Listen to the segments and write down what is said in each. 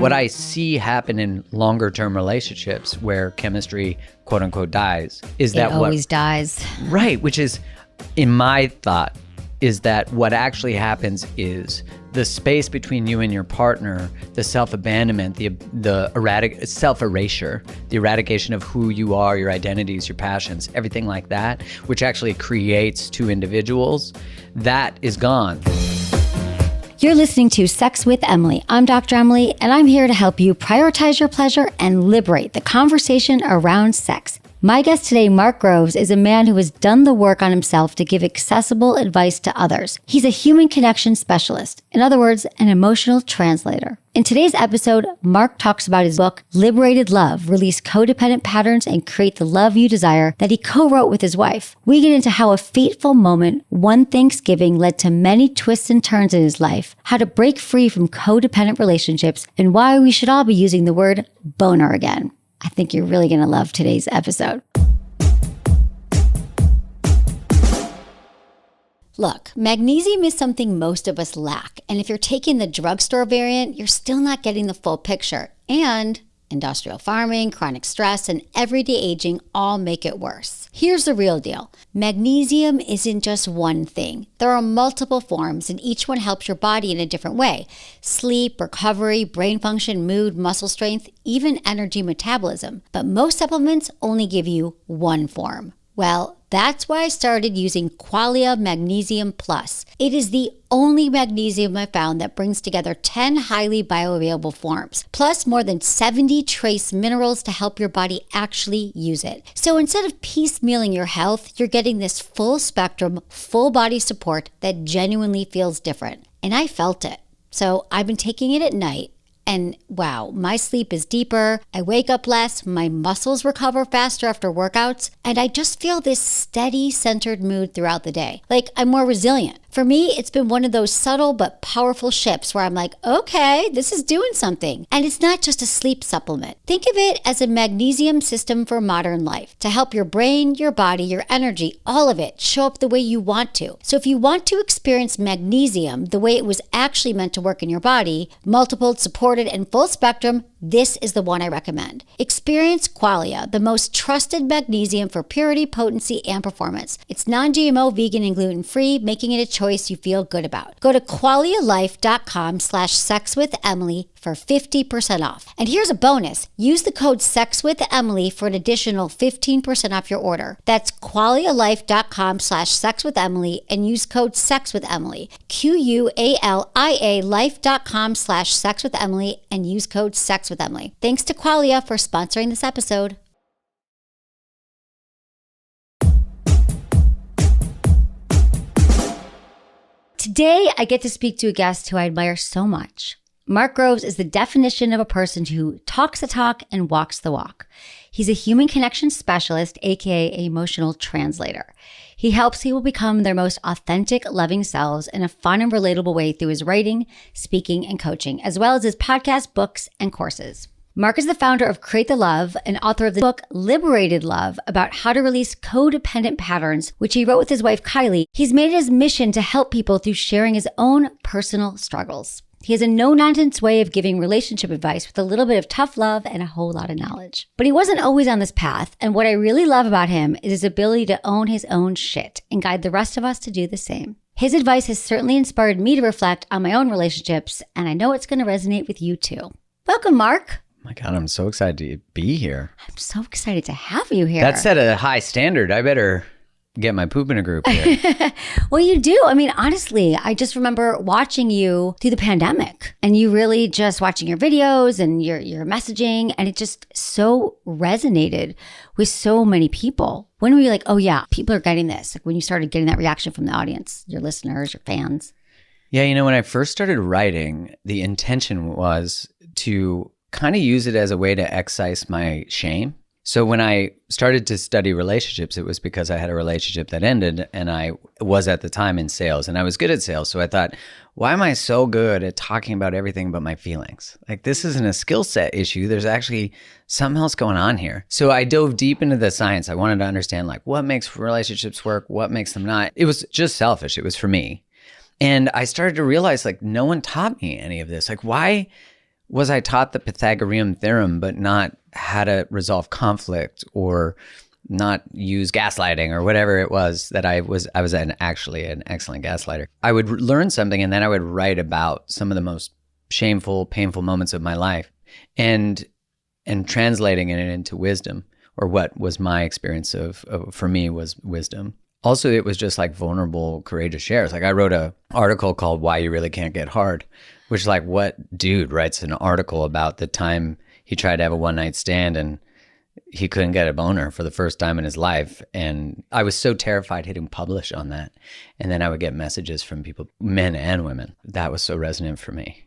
What I see happen in longer term relationships where chemistry, quote unquote, dies is that it always dies. Right, which is, in my thought, is that what actually happens is the space between you and your partner, the self-abandonment, the self-erasure, the eradication of who you are, your identities, your passions, everything like that, which actually creates two individuals, that is gone. You're listening to Sex with Emily. I'm Dr. Emily, and I'm here to help you prioritize your pleasure and liberate the conversation around sex. My guest today, Mark Groves, is a man who has done the work on himself to give accessible advice to others. He's a human connection specialist. In other words, an emotional translator. In today's episode, Mark talks about his book, Liberated Love, Release Codependent Patterns and Create the Love You Desire, that he co-wrote with his wife. We get into how a fateful moment, one Thanksgiving, led to many twists and turns in his life, how to break free from codependent relationships, and why we should all be using the word boner again. I think you're really going to love today's episode. Look, magnesium is something most of us lack. And if you're taking the drugstore variant, you're still not getting the full picture. And industrial farming, chronic stress, and everyday aging all make it worse. Here's the real deal. Magnesium isn't just one thing. There are multiple forms, and each one helps your body in a different way. Sleep, recovery, brain function, mood, muscle strength, even energy metabolism. But most supplements only give you one form. Well, that's why I started using Qualia Magnesium Plus. It is the only magnesium I found that brings together 10 highly bioavailable forms, plus more than 70 trace minerals to help your body actually use it. So instead of piecemealing your health, you're getting this full spectrum, full body support that genuinely feels different. And I felt it. So I've been taking it at night. And wow, my sleep is deeper, I wake up less, my muscles recover faster after workouts, and I just feel this steady, centered mood throughout the day. Like I'm more resilient. For me, it's been one of those subtle but powerful shifts where I'm like, okay, this is doing something. And it's not just a sleep supplement. Think of it as a magnesium system for modern life to help your brain, your body, your energy, all of it show up the way you want to. So if you want to experience magnesium the way it was actually meant to work in your body, multiple, supported, and full spectrum, this is the one I recommend. Experience Qualia, the most trusted magnesium for purity, potency, and performance. It's non-GMO, vegan, and gluten-free, making it a choice you feel good about. Go to qualialife.com/sexwithemily for 50% off. And here's a bonus. Use the code SEXWITHEMILY for an additional 15% off your order. That's qualialife.com/sexwithemily and use code SEXWITHEMILY. QUALIA life.com/sexwithemily and use code SEXWITHEMILY. Thanks to Qualia for sponsoring this episode. Today, I get to speak to a guest who I admire so much. Mark Groves is the definition of a person who talks the talk and walks the walk. He's a human connection specialist, aka emotional translator. He helps people become their most authentic, loving selves in a fun and relatable way through his writing, speaking, and coaching, as well as his podcast, books, and courses. Mark is the founder of Create the Love and author of the book Liberated Love, about how to release codependent patterns, which he wrote with his wife, Kylie. He's made it his mission to help people through sharing his own personal struggles. He has a no-nonsense way of giving relationship advice with a little bit of tough love and a whole lot of knowledge. But he wasn't always on this path, and what I really love about him is his ability to own his own shit and guide the rest of us to do the same. His advice has certainly inspired me to reflect on my own relationships, and I know it's going to resonate with you too. Welcome, Mark. Oh my God, I'm so excited to be here. I'm so excited to have you here. That set a high standard. I better get my poop in a group here. Well, you do. I mean, honestly, I just remember watching you through the pandemic and you really just watching your videos and your messaging, and it just so resonated with so many people. When were you like, oh yeah, people are getting this? Like when you started getting that reaction from the audience, your listeners, your fans? Yeah, when I first started writing, the intention was to kind of use it as a way to excise my shame. So when I started to study relationships, it was because I had a relationship that ended, and I was at the time in sales, and I was good at sales. So I thought, why am I so good at talking about everything but my feelings? Like, this isn't a skill set issue. There's actually something else going on here. So I dove deep into the science. I wanted to understand, like, what makes relationships work? What makes them not? It was just selfish. It was for me. And I started to realize, like, no one taught me any of this. Like, why was I taught the Pythagorean theorem, but not how to resolve conflict or not use gaslighting or whatever it was that I was actually an excellent gaslighter. I would learn something and then I would write about some of the most shameful, painful moments of my life and translating it into wisdom, or what was my experience of for me was wisdom. Also, it was just like vulnerable, courageous shares. Like I wrote an article called Why You Really Can't Get Hard, which like what dude writes an article about the time he tried to have a one-night stand and he couldn't get a boner for the first time in his life. And I was so terrified hitting publish on that. And then I would get messages from people, men and women. That was so resonant for me.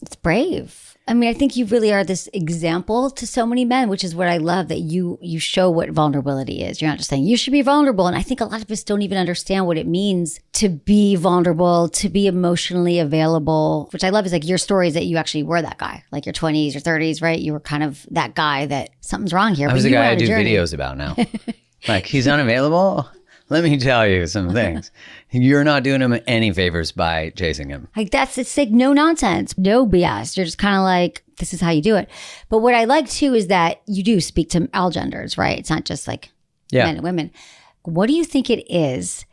It's brave. I mean, I think you really are this example to so many men, which is what I love, that you show what vulnerability is. You're not just saying you should be vulnerable. And I think a lot of us don't even understand what it means to be vulnerable, to be emotionally available, which I love is like your story is that you actually were that guy, like your 20s, your 30s, right? You were kind of that guy that something's wrong here. I was the guy I do videos about now. Like, he's unavailable? Let me tell you some things. You're not doing him any favors by chasing him. Like it's like no nonsense, no BS. You're just kind of like, this is how you do it. But what I like too is that you do speak to all genders, right? It's not just like men and women. What do you think it is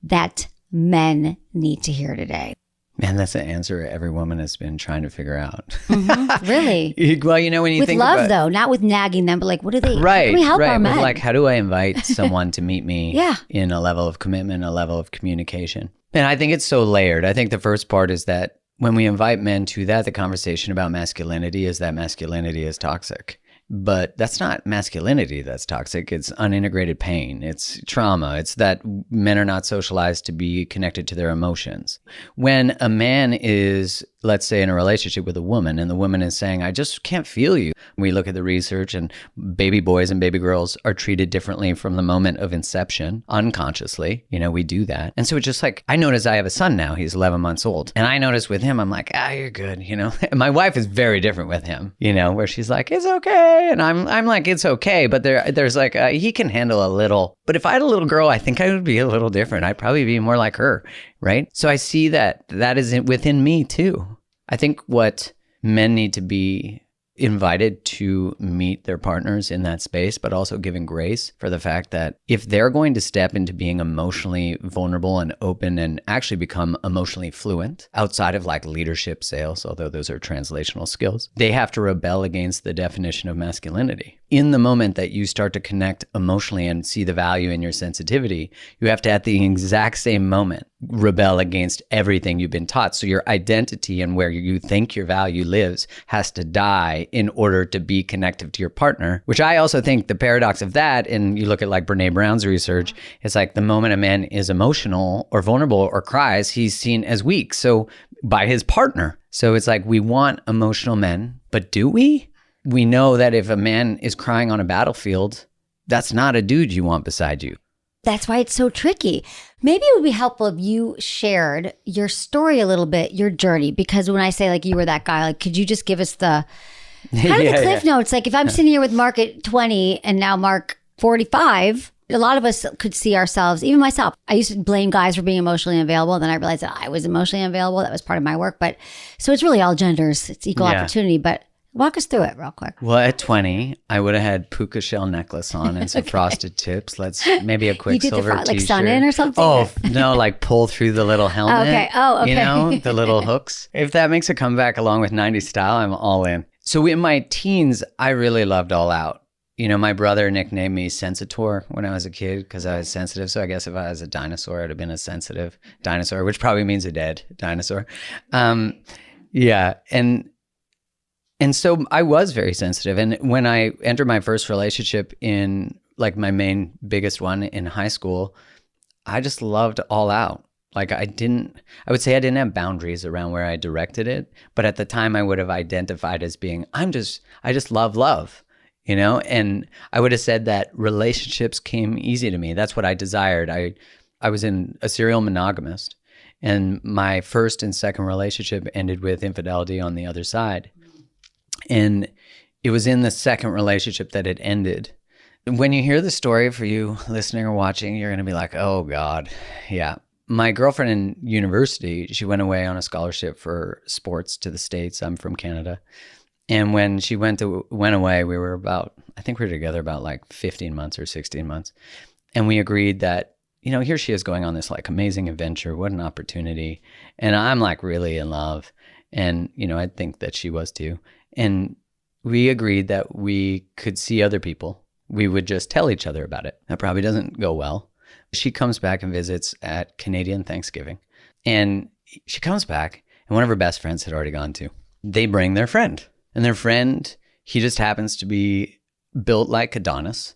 that men need to hear today? Man, that's an answer every woman has been trying to figure out. Mm-hmm. Really? Well, you know, when you with think love, about, though, not with nagging them, but like, what do they? Right, how can we help our men? Like, how do I invite someone to meet me Yeah. in a level of commitment, a level of communication? And I think it's so layered. I think the first part is that when we invite men to that, the conversation about masculinity is that masculinity is toxic. But that's not masculinity that's toxic. It's unintegrated pain. It's trauma. It's that men are not socialized to be connected to their emotions. When a man is, let's say, in a relationship with a woman and the woman is saying, I just can't feel you. We look at the research and baby boys and baby girls are treated differently from the moment of inception, unconsciously. You know, we do that. And so it's just like, I notice I have a son now. He's 11 months old. And I notice with him, I'm like, you're good. You know, and my wife is very different with him, you know, where she's like, it's okay. And I'm like, it's okay. But there's like, he can handle a little. But if I had a little girl, I think I would be a little different. I'd probably be more like her. Right. So I see that is within me too. I think what men need to be invited to meet their partners in that space, but also giving grace for the fact that if they're going to step into being emotionally vulnerable and open and actually become emotionally fluent outside of like leadership, sales, although those are translational skills, they have to rebel against the definition of masculinity. In the moment that you start to connect emotionally and see the value in your sensitivity, you have to, at the exact same moment, rebel against everything you've been taught. So your identity and where you think your value lives has to die in order to be connective to your partner, which I also think the paradox of that, and you look at like Brene Brown's research, it's like the moment a man is emotional or vulnerable or cries, he's seen as weak. So by his partner. So it's like, we want emotional men, but do we? We know that if a man is crying on a battlefield, that's not a dude you want beside you. That's why it's so tricky. Maybe it would be helpful if you shared your story a little bit, your journey, because when I say like you were that guy, like, could you just give us the kind of the cliff notes? Like if I'm sitting here with Mark at 20 and now Mark 45, a lot of us could see ourselves, even myself. I used to blame guys for being emotionally unavailable. Then I realized that I was emotionally unavailable. That was part of my work. But so it's really all genders. It's equal opportunity. But walk us through it real quick. Well, at 20, I would have had puka shell necklace on and some frosted tips. Maybe a quick silver t-shirt. Like sun in or something? Oh, no, like pull through the little helmet. Okay. Oh, okay. You know, the little hooks. If that makes a comeback along with 90s style, I'm all in. So in my teens, I really loved All Out. You know, my brother nicknamed me Sensitor when I was a kid because I was sensitive. So I guess if I was a dinosaur, I'd have been a sensitive dinosaur, which probably means a dead dinosaur. Yeah. And so I was very sensitive. And when I entered my first relationship in like my biggest one in high school, I just loved All Out. Like I would say I didn't have boundaries around where I directed it. But at the time I would have identified as being, I just love, you know? And I would have said that relationships came easy to me. That's what I desired. I was a serial monogamist, and my first and second relationship ended with infidelity on the other side. And it was in the second relationship that it ended. When you hear the story, for you listening or watching, you're going to be like, oh God, yeah. my girlfriend in university, she went away on a scholarship for sports to the States. I'm from Canada. And when she went away, we were I think we were together about like 15 months or 16 months. And we agreed that, here she is going on this like amazing adventure. What an opportunity. And I'm like really in love. And, I think that she was too. And we agreed that we could see other people. We would just tell each other about it. That probably doesn't go well. She comes back and visits at Canadian Thanksgiving. And she comes back, and one of her best friends had already gone too. They bring their friend. And their friend, he just happens to be built like Adonis.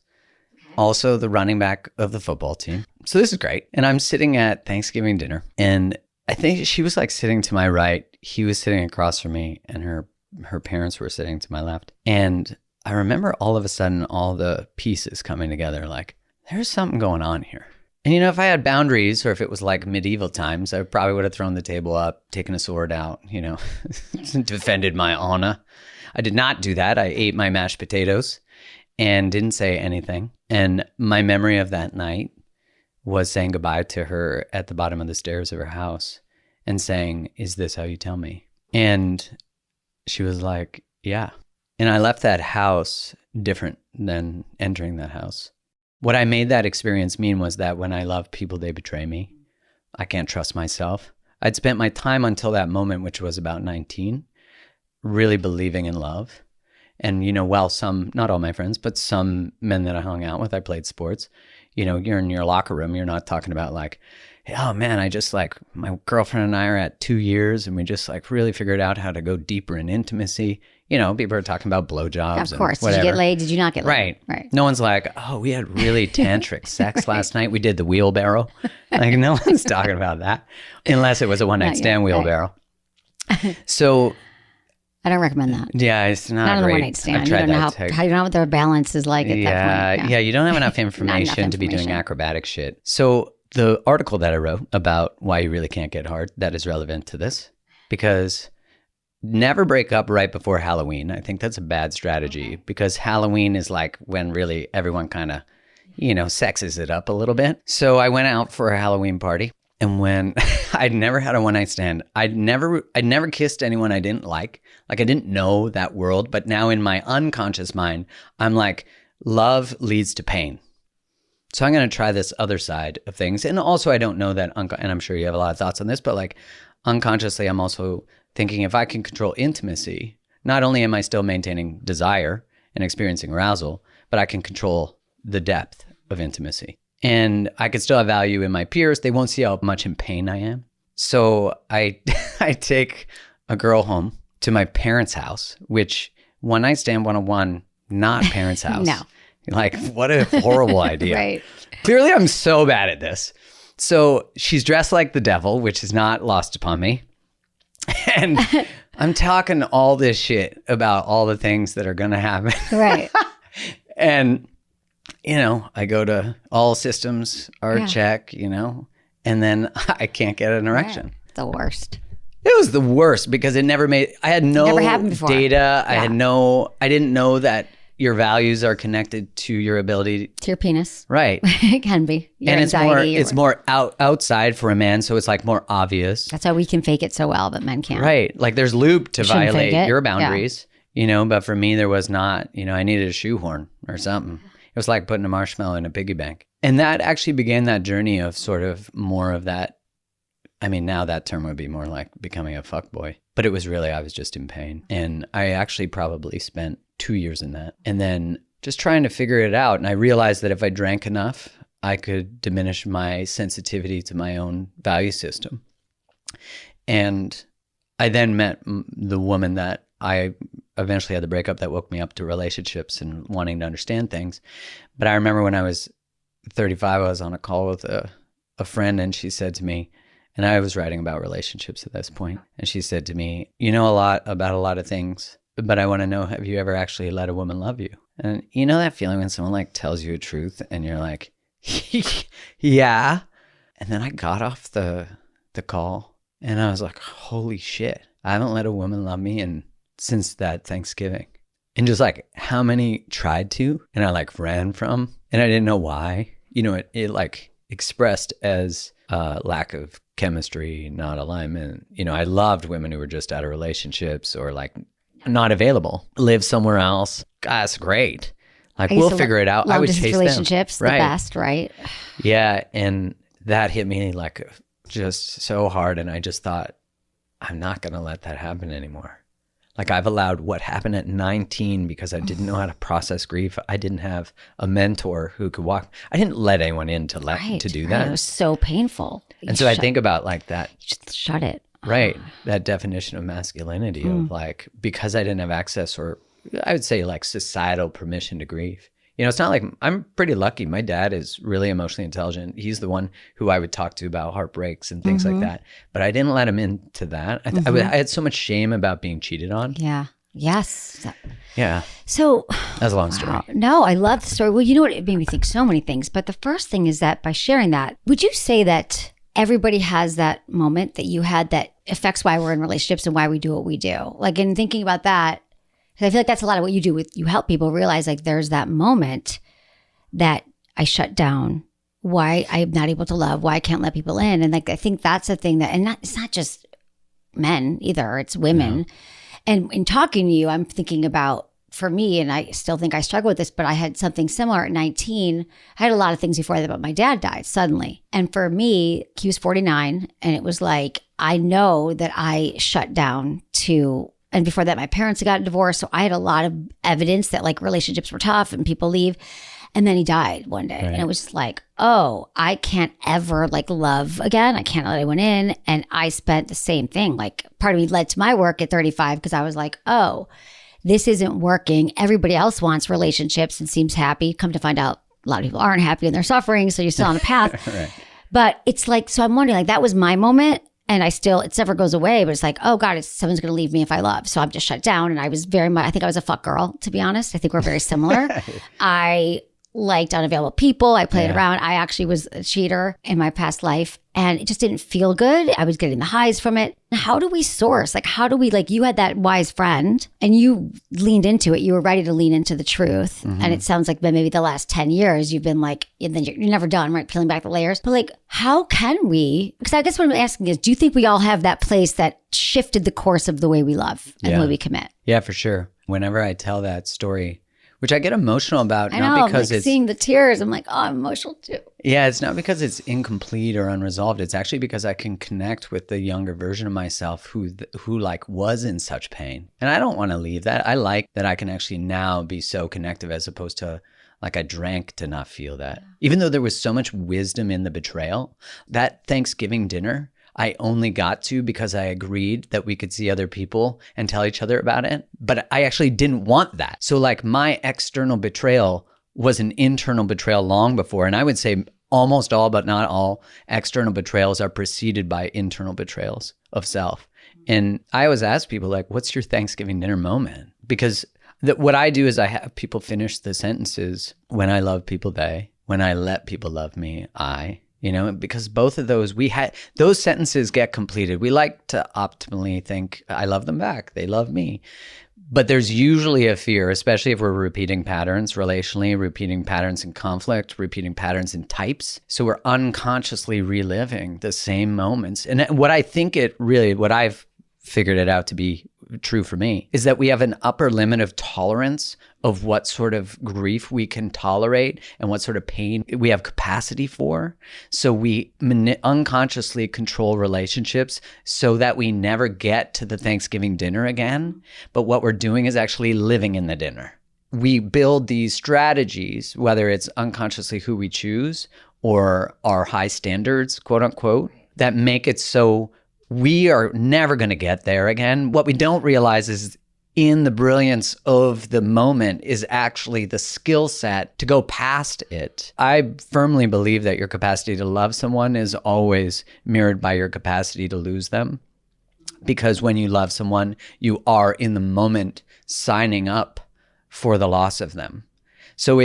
Also the running back of the football team. So this is great. And I'm sitting at Thanksgiving dinner. And I think she was like sitting to my right. He was sitting across from me. And her parents were sitting to my left. And I remember all of a sudden all the pieces coming together, like, there's something going on here. And if I had boundaries, or if it was like medieval times, I probably would have thrown the table up, taken a sword out, defended my honor. I did not do that. I ate my mashed potatoes and didn't say anything. And my memory of that night was saying goodbye to her at the bottom of the stairs of her house and saying, "Is this how you tell me?" And she was like, "Yeah." And I left that house different than entering that house. What I made that experience mean was that when I love people, they betray me. I can't trust myself. I'd spent my time until that moment, which was about 19, really believing in love. And, while not all my friends, but some men that I hung out with, I played sports, you're in your locker room, you're not talking about like, oh man, I just like, my girlfriend and I are at 2 years and we just like really figured out how to go deeper in intimacy. People are talking about blowjobs. Of course. And whatever. Did you get laid? Did you not get laid? Right. No one's like, oh, we had really tantric sex last night. We did the wheelbarrow. Like no one's talking about that unless it was a one-night stand wheelbarrow. Right. So I don't recommend that. Yeah, it's not on great. a one-night stand. You don't know how you know what their balance is like at that point. Yeah, you don't have enough information to be doing acrobatic shit. So the article that I wrote about why you really can't get hard, that is relevant to this, because never break up right before Halloween. I think that's a bad strategy because Halloween is like when really everyone kind of, sexes it up a little bit. So I went out for a Halloween party, and when I'd never had a one-night stand, I'd never kissed anyone I didn't like. Like I didn't know that world, but now in my unconscious mind, I'm like, love leads to pain. So I'm going to try this other side of things. And also I don't know that, and I'm sure you have a lot of thoughts on this, but like unconsciously, I'm also thinking if I can control intimacy, not only am I still maintaining desire and experiencing arousal, but I can control the depth of intimacy. And I could still have value in my peers. They won't see how much in pain I am. So I take a girl home to my parents' house, which one night stand 101, not parents' house. No. Like, what a horrible idea. Right. Clearly, I'm so bad at this. So she's dressed like the devil, which is not lost upon me. And I'm talking all this shit about all the things that are going to happen. Right. And, I go to all systems are check, and then I can't get an erection. Right. The worst. It was the worst because I had no Never happened before. data. Yeah. I didn't know that your values are connected to your ability to your penis. Right. It can be. Your and anxiety it's more outside for a man, so it's like more obvious. That's why we can fake it so well, but men can't. Right. Like there's lube to violate your boundaries, but for me there was not, I needed a shoehorn or something. It was like putting a marshmallow in a piggy bank. And that actually began that journey of sort of more of that. I mean, now that term would be more like becoming a fuckboy, but it was really, I was just in pain. And I actually probably spent 2 years in that. And then just trying to figure it out. And I realized that if I drank enough, I could diminish my sensitivity to my own value system. And I then met the woman that I eventually had the breakup that woke me up to relationships and wanting to understand things. But I remember when I was 35, I was on a call with a friend, and she said to me, and I was writing about relationships at this point, and she said to me, you know a lot about a lot of things, but I want to know, have you ever actually let a woman love you? And you know that feeling when someone like tells you a truth and you're like, yeah. And then I got off the call and I was like, holy shit, I haven't let a woman love me since that Thanksgiving. And just like how many tried to, and I like ran from, and I didn't know why. It like expressed as lack of chemistry, not alignment. You know, I loved women who were just out of relationships or like not available, live somewhere else. God, that's great. Like, we'll figure it out. I would chase relationships, them. The best, right? Yeah. And that hit me like just so hard. And I just thought, I'm not going to let that happen anymore. Like, I've allowed what happened at 19 because I didn't know how to process grief. I didn't have a mentor who could walk. I didn't let anyone in to do that. It was so painful. And so I think about like that. Just shut it. Right. That definition of masculinity of like, because I didn't have access, or I would say like societal permission to grieve. You know, it's not like, I'm pretty lucky. My dad is really emotionally intelligent. He's the one who I would talk to about heartbreaks and things like that. But I didn't let him into that. I had so much shame about being cheated on. Yeah. Yes. Yeah. So that's a long story. No, I love the story. Well, you know what? It made me think so many things. But the first thing is that by sharing that, would you say that everybody has that moment that you had that affects why we're in relationships and why we do what we do? Like, in thinking about that, because I feel like that's a lot of what you do you help people realize like there's that moment that I shut down, why I'm not able to love, why I can't let people in. And like, I think that's a thing that, and it's not just men either, it's women. Yeah. And in talking to you, I'm thinking about, for me, and I still think I struggle with this, but I had something similar at 19. I had a lot of things before that, but my dad died suddenly. And for me, he was 49. And it was like, I know that I shut down and before that, my parents had gotten divorced. So I had a lot of evidence that like relationships were tough and people leave. And then he died one day. Right. And it was just like, oh, I can't ever like love again. I can't let anyone in. And I spent the same thing. Like, part of me led to my work at 35 because I was like, oh, this isn't working. Everybody else wants relationships and seems happy. Come to find out, a lot of people aren't happy and they're suffering. So you're still on the path. Right. But it's like, so I'm wondering, like, that was my moment. And it never goes away, but it's like, oh God, someone's going to leave me if I love. So I'm just shut down. And I was I think I was a fuck girl, to be honest. I think we're very similar. I liked unavailable people. I played around. I actually was a cheater in my past life and it just didn't feel good. I was getting the highs from it. How do we source? Like, how do we, like, you had that wise friend and you leaned into it. You were ready to lean into the truth. Mm-hmm. And it sounds like maybe the last 10 years you've been like, and then you're never done, right? Peeling back the layers. But like, how can we, because I guess what I'm asking is, do you think we all have that place that shifted the course of the way we love and the way we commit? Yeah, for sure. Whenever I tell that story, which I get emotional about, not because it's seeing the tears. I'm like, oh, I'm emotional too. Yeah, it's not because it's incomplete or unresolved. It's actually because I can connect with the younger version of myself who like was in such pain. And I don't want to leave that. I like that I can actually now be so connective as opposed to like I drank to not feel that. Even though there was so much wisdom in the betrayal, that Thanksgiving dinner, I only got to because I agreed that we could see other people and tell each other about it. But I actually didn't want that. So like my external betrayal was an internal betrayal long before. And I would say almost all, but not all, external betrayals are preceded by internal betrayals of self. And I always ask people like, what's your Thanksgiving dinner moment? Because what I do is I have people finish the sentences, when I love people, they, when I let people love me, I. You know, because both of those, those sentences get completed. We like to optimally think, I love them back, they love me. But there's usually a fear, especially if we're repeating patterns relationally, repeating patterns in conflict, repeating patterns in types. So we're unconsciously reliving the same moments. And what I think what I've figured it out to be true for me is that we have an upper limit of tolerance of what sort of grief we can tolerate and what sort of pain we have capacity for. So we unconsciously control relationships so that we never get to the Thanksgiving dinner again. But what we're doing is actually living in the dinner. We build these strategies, whether it's unconsciously who we choose or our high standards, quote unquote, that make it so we are never going to get there again. What we don't realize is in the brilliance of the moment is actually the skill set to go past it. I firmly believe that your capacity to love someone is always mirrored by your capacity to lose them. Because when you love someone, you are in the moment signing up for the loss of them. So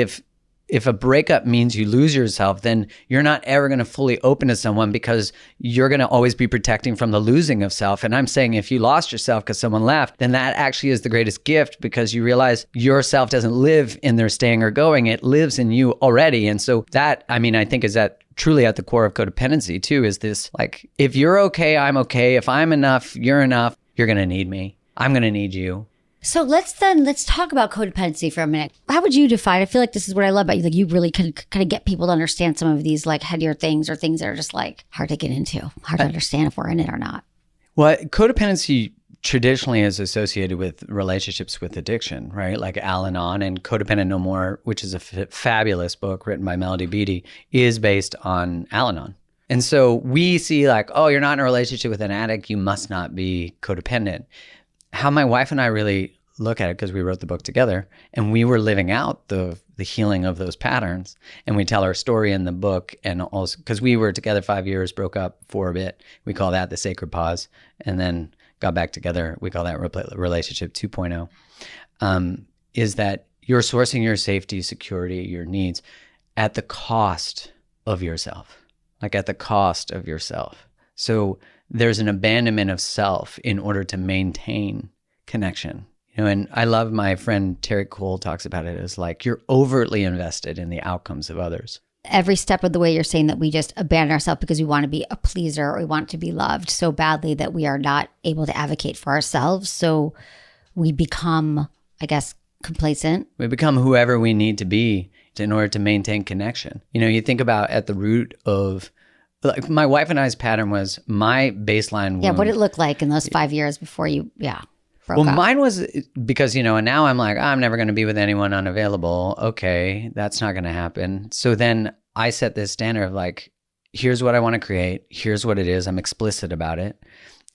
if a breakup means you lose yourself, then you're not ever going to fully open to someone because you're going to always be protecting from the losing of self. And I'm saying if you lost yourself because someone left, then that actually is the greatest gift because you realize yourself doesn't live in their staying or going. It lives in you already. And so that, I think is that truly at the core of codependency too, is this like, if you're okay, I'm okay. If I'm enough, you're going to need me. I'm going to need you. So let's talk about codependency for a minute. How would you define? I feel like this is what I love about you. Like you really can kind of get people to understand some of these like headier things or things that are just like hard to get into, hard to understand if we're in it or not. Well, codependency traditionally is associated with relationships with addiction, right? Like Al-Anon and Codependent No More, which is a fabulous book written by Melody Beattie, is based on Al-Anon. And so we see like, oh, you're not in a relationship with an addict, you must not be codependent. How my wife and I really look at it, because we wrote the book together and we were living out the healing of those patterns, and we tell our story in the book, and also because we were together 5 years, broke up for a bit, we call that the sacred pause, and then got back together, we call that relationship 2.0, is that you're sourcing your safety, security, your needs at the cost of yourself, like at the cost of yourself. So there's an abandonment of self in order to maintain connection. You know, and I love my friend Terry Cole talks about it as like you're overtly invested in the outcomes of others. Every step of the way you're saying that we just abandon ourselves because we want to be a pleaser or we want to be loved so badly that we are not able to advocate for ourselves. So we become, I guess, complacent. We become whoever we need to be in order to maintain connection. You know, you think about at the root of, like my wife and I's pattern was my baseline wound. Yeah, what did it look like in those 5 years before you, broke up? Mine was because, you know, and now I'm like, I'm never going to be with anyone unavailable. Okay, that's not going to happen. So then I set this standard of like, here's what I want to create. Here's what it is. I'm explicit about it.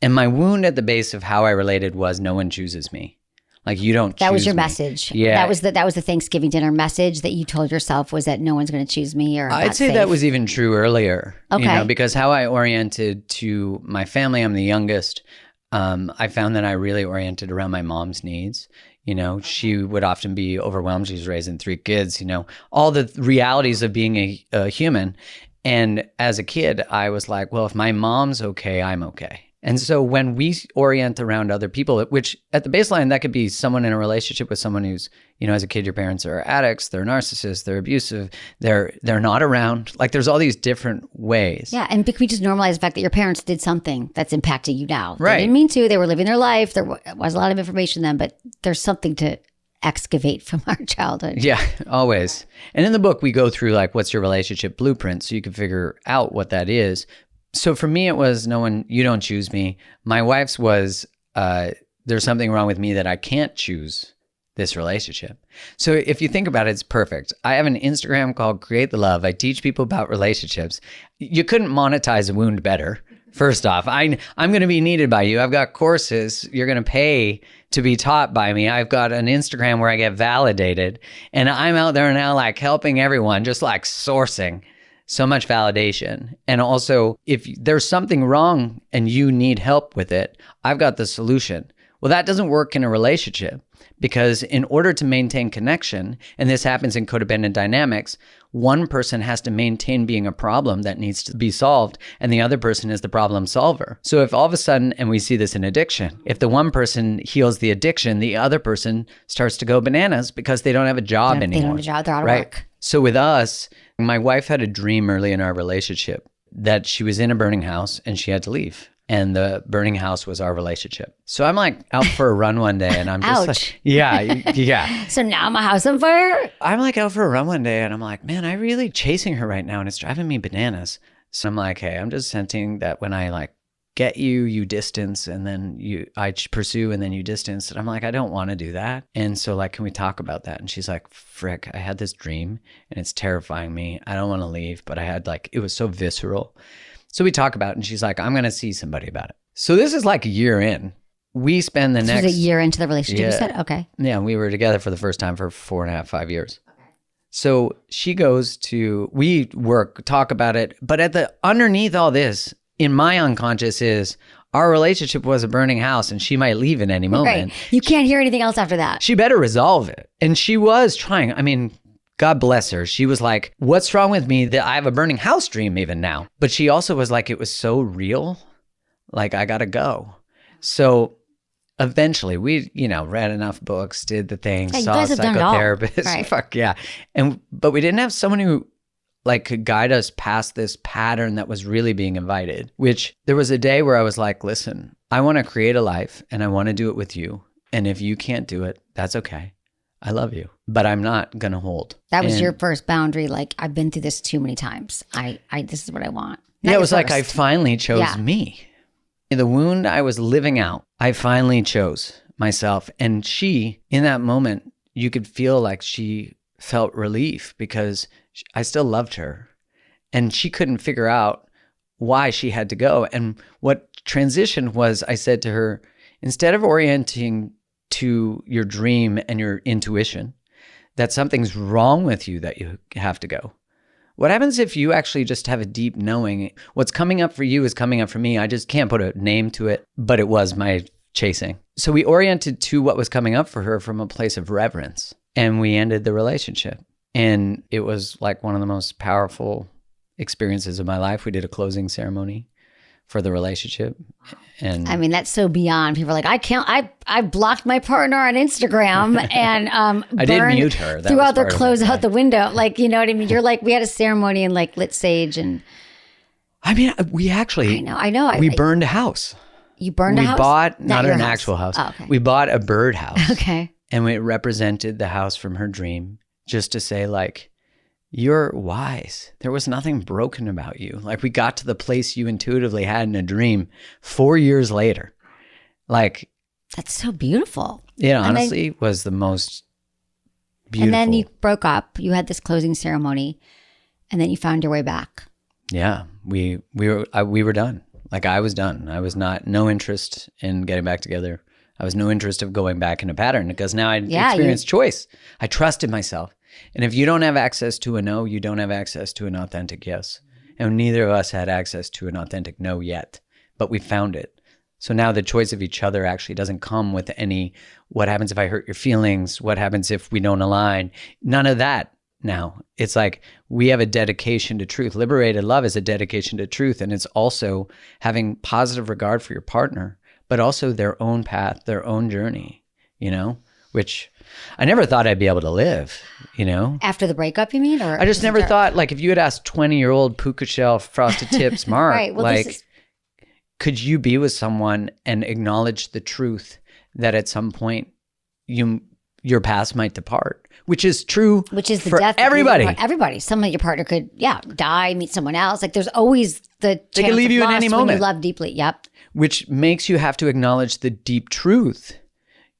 And my wound at the base of how I related was no one chooses me. Like you don't choose That was your me. message. Yeah. That was the Thanksgiving dinner message that you told yourself was that no one's going to choose me or I'd say safe. that was even true earlier. Okay. You know, because how I oriented to my family, I'm the youngest. I found that I really oriented around my mom's needs. You know, she would often be overwhelmed. She's raising 3 kids, you know, all the realities of being a human. And as a kid, I was like, well, if my mom's okay, I'm okay. And so when we orient around other people, which at the baseline, that could be someone in a relationship with someone who's, you know, as a kid, your parents are addicts, they're narcissists, they're abusive, they're not around. Like there's all these different ways. Yeah, and we just normalize the fact that your parents did something that's impacting you now. Right. They didn't mean to. They were living their life. There was a lot of information then, but there's something to excavate from our childhood. Yeah, always. And in the book, we go through like, what's your relationship blueprint? So you can figure out what that is. So for me, it was you don't choose me. My wife's was, there's something wrong with me that I can't choose this relationship. So if you think about it, it's perfect. I have an Instagram called Create the Love. I teach people about relationships. You couldn't monetize a wound better. First off, I'm going to be needed by you. I've got courses. You're going to pay to be taught by me. I've got an Instagram where I get validated. And I'm out there now like helping everyone, just like sourcing so much validation. And also, if there's something wrong and you need help with it, I've got the solution. Well, that doesn't work in a relationship because in order to maintain connection, and this happens in codependent dynamics, one person has to maintain being a problem that needs to be solved, and the other person is the problem solver. So if all of a sudden, and we see this in addiction, if the one person heals the addiction, the other person starts to go bananas because they don't have a job anymore. They don't have a job, they're out of work. So with us, my wife had a dream early in our relationship that she was in a burning house and she had to leave. And the burning house was our relationship. So I'm like out for a run one day and I'm just like, yeah. So now my house on fire? I'm like out for a run one day and I'm like, man, I'm really chasing her right now and it's driving me bananas. So I'm like, hey, I'm just sensing that when I like get you, you distance, and then I pursue and then you distance. And I'm like, I don't want to do that. And so like, can we talk about that? And she's like, frick, I had this dream and it's terrifying me. I don't want to leave, but I had like, it was so visceral. So we talk about it and she's like, I'm going to see somebody about it. So this is like a year in. We spend the next... Was a year into the relationship, you said? Okay. Yeah, we were together for the first time for 4.5, 5 years. Okay. So she goes to, we work, talk about it, but underneath all this, in my unconscious is, our relationship was a burning house and she might leave at any moment. Right. You can't hear anything else after that. She better resolve it. And she was trying. I mean... God bless her. She was like, what's wrong with me that I have a burning house dream even now? But she also was like, it was so real. Like, I got to go. So eventually we, read enough books, did the thing, saw a psychotherapist. Right. Fuck yeah. But we didn't have someone who like could guide us past this pattern that was really being invited, which there was a day where I was like, listen, I want to create a life and I want to do it with you. And if you can't do it, that's okay. I love you, but I'm not going to hold. That was your first boundary. Like, I've been through this too many times. This is what I want. Yeah, it was like I finally chose me. In the wound I was living out, I finally chose myself. And she, in that moment, you could feel like she felt relief because I still loved her. And she couldn't figure out why she had to go. And what transitioned was I said to her, instead of orienting to your dream and your intuition, that something's wrong with you that you have to go. What happens if you actually just have a deep knowing? What's coming up for you is coming up for me. I just can't put a name to it, but it was my chasing. So we oriented to what was coming up for her from a place of reverence, and we ended the relationship. And it was like one of the most powerful experiences of my life. We did a closing ceremony for the relationship. And I mean, that's so beyond. People are like, I blocked my partner on Instagram and I did mute her. Threw out their clothes out the window. Like, you know what I mean? You're like, we had a ceremony and like lit sage and. I mean, we actually. I know. We burned a house. You burned a house? We bought, not an actual house. Oh, okay. We bought a bird house. Okay. And it represented the house from her dream, just to say like, you're wise. There was nothing broken about you. Like, we got to the place you intuitively had in a dream 4 years later. Like, that's so beautiful. It honestly was the most beautiful. And then you broke up. You had this closing ceremony, and then you found your way back. Yeah, we were done. Like, I was done. I was no interest in getting back together. I was no interest of going back in a pattern because now I experienced choice. I trusted myself. And if you don't have access to a no, you don't have access to an authentic yes. And neither of us had access to an authentic no yet, but we found it. So now the choice of each other actually doesn't come with any, what happens if I hurt your feelings? What happens if we don't align? None of that now. It's like we have a dedication to truth. Liberated love is a dedication to truth. And it's also having positive regard for your partner, but also their own path, their own journey, which I never thought I'd be able to live, After the breakup, you mean? Or I just never thought, like, if you had asked 20-year-old puka shell frosted tips, Mark, right, well, could you be with someone and acknowledge the truth that at some point your paths might depart, which is true the for death everybody. Everybody. Some of your partner could, die, meet someone else. Like, there's always the they can leave you in any moment when you love deeply. Yep. Which makes you have to acknowledge the deep truth,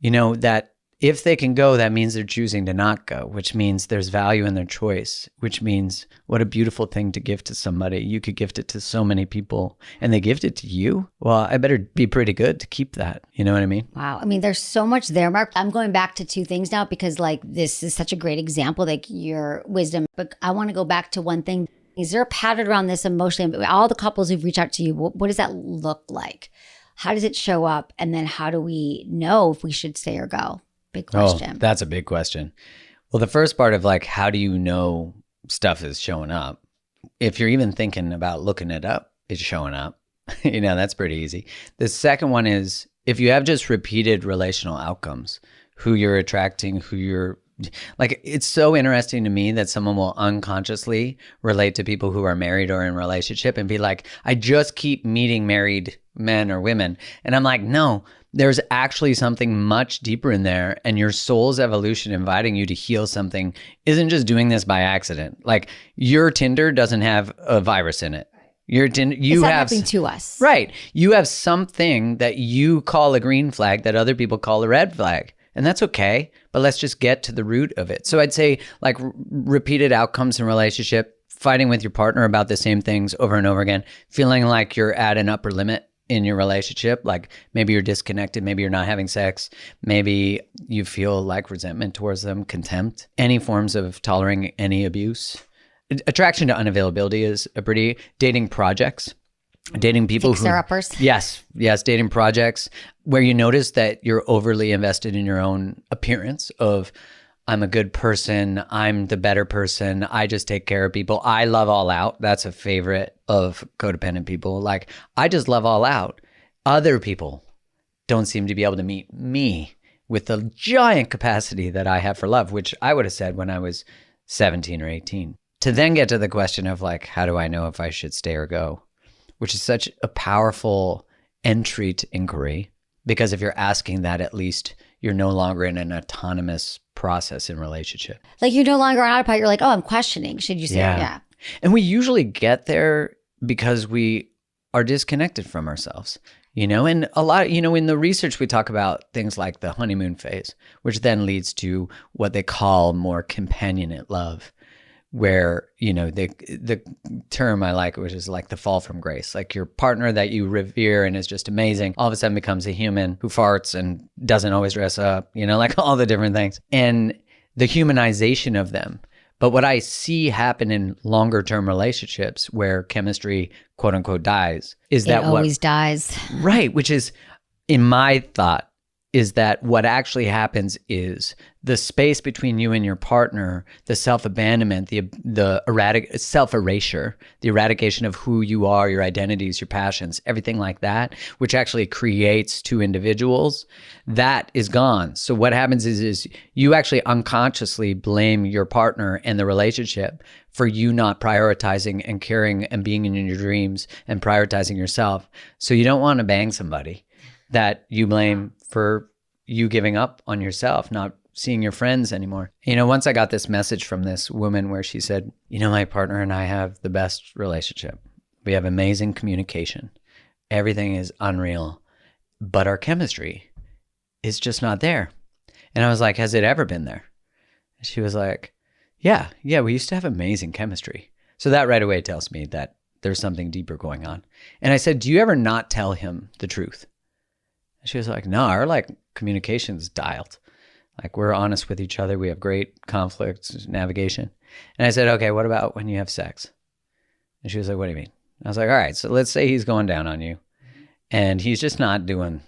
that if they can go, that means they're choosing to not go, which means there's value in their choice, which means what a beautiful thing to give to somebody. You could gift it to so many people and they gift it to you. Well, I better be pretty good to keep that. You know what I mean? Wow. I mean, there's so much there, Mark. I'm going back to two things now because like this is such a great example, like your wisdom. But I want to go back to one thing. Is there a pattern around this emotionally? All the couples who've reached out to you, what does that look like? How does it show up? And then how do we know if we should stay or go? Big question. Oh, that's a big question. Well, the first part of like, how do you know stuff is showing up? If you're even thinking about looking it up, it's showing up. That's pretty easy. The second one is if you have just repeated relational outcomes, who you're attracting, like, it's so interesting to me that someone will unconsciously relate to people who are married or in relationship and be like, I just keep meeting married men or women. And I'm like, no, there's actually something much deeper in there. And your soul's evolution inviting you to heal something isn't just doing this by accident. Like, your Tinder doesn't have a virus in it. Your Tinder, it's not happening to us. Right. You have something that you call a green flag that other people call a red flag. And that's okay, but let's just get to the root of it. So I'd say like repeated outcomes in relationship, fighting with your partner about the same things over and over again, feeling like you're at an upper limit in your relationship, like maybe you're disconnected, maybe you're not having sex, maybe you feel like resentment towards them, contempt, any forms of tolerating any abuse. Attraction to unavailability is a pretty, dating projects. Dating people Fixer-uppers. Yes, dating projects where you notice that you're overly invested in your own appearance of, I'm a good person, I'm the better person, I just take care of people, I love all out. That's a favorite of codependent people. Like, I just love all out. Other people don't seem to be able to meet me with the giant capacity that I have for love, which I would have said when I was 17 or 18. to then get to the question of like, how do I know if I should stay or go? Which is such a powerful entry to inquiry, because if you're asking that, at least you're no longer in an autonomous process in relationship. Like you're no longer on autopilot. You're like, oh, I'm questioning. Should you say, yeah. And we usually get there because we are disconnected from ourselves, and a lot, in the research, we talk about things like the honeymoon phase, which then leads to what they call more companionate love, where, the term I like, which is like the fall from grace, like your partner that you revere and is just amazing, all of a sudden becomes a human who farts and doesn't always dress up, like all the different things, and the humanization of them. But what I see happen in longer term relationships where chemistry, quote unquote, dies is that it always dies. Right. Which is, in my thought, is that what actually happens is the space between you and your partner, the self-abandonment, the self-erasure, the eradication of who you are, your identities, your passions, everything like that, which actually creates two individuals, that is gone. So what happens is you actually unconsciously blame your partner and the relationship for you not prioritizing and caring and being in your dreams and prioritizing yourself. So you don't want to bang somebody that you blame for you giving up on yourself, not seeing your friends anymore. Once I got this message from this woman where she said, my partner and I have the best relationship. We have amazing communication. Everything is unreal, but our chemistry is just not there. And I was like, has it ever been there? And she was like, yeah, we used to have amazing chemistry. So that right away tells me that there's something deeper going on. And I said, do you ever not tell him the truth? She was like, no, our communication's dialed. Like we're honest with each other. We have great conflict navigation. And I said, okay, what about when you have sex? And she was like, what do you mean? I was like, all right, so let's say he's going down on you and he's just not doing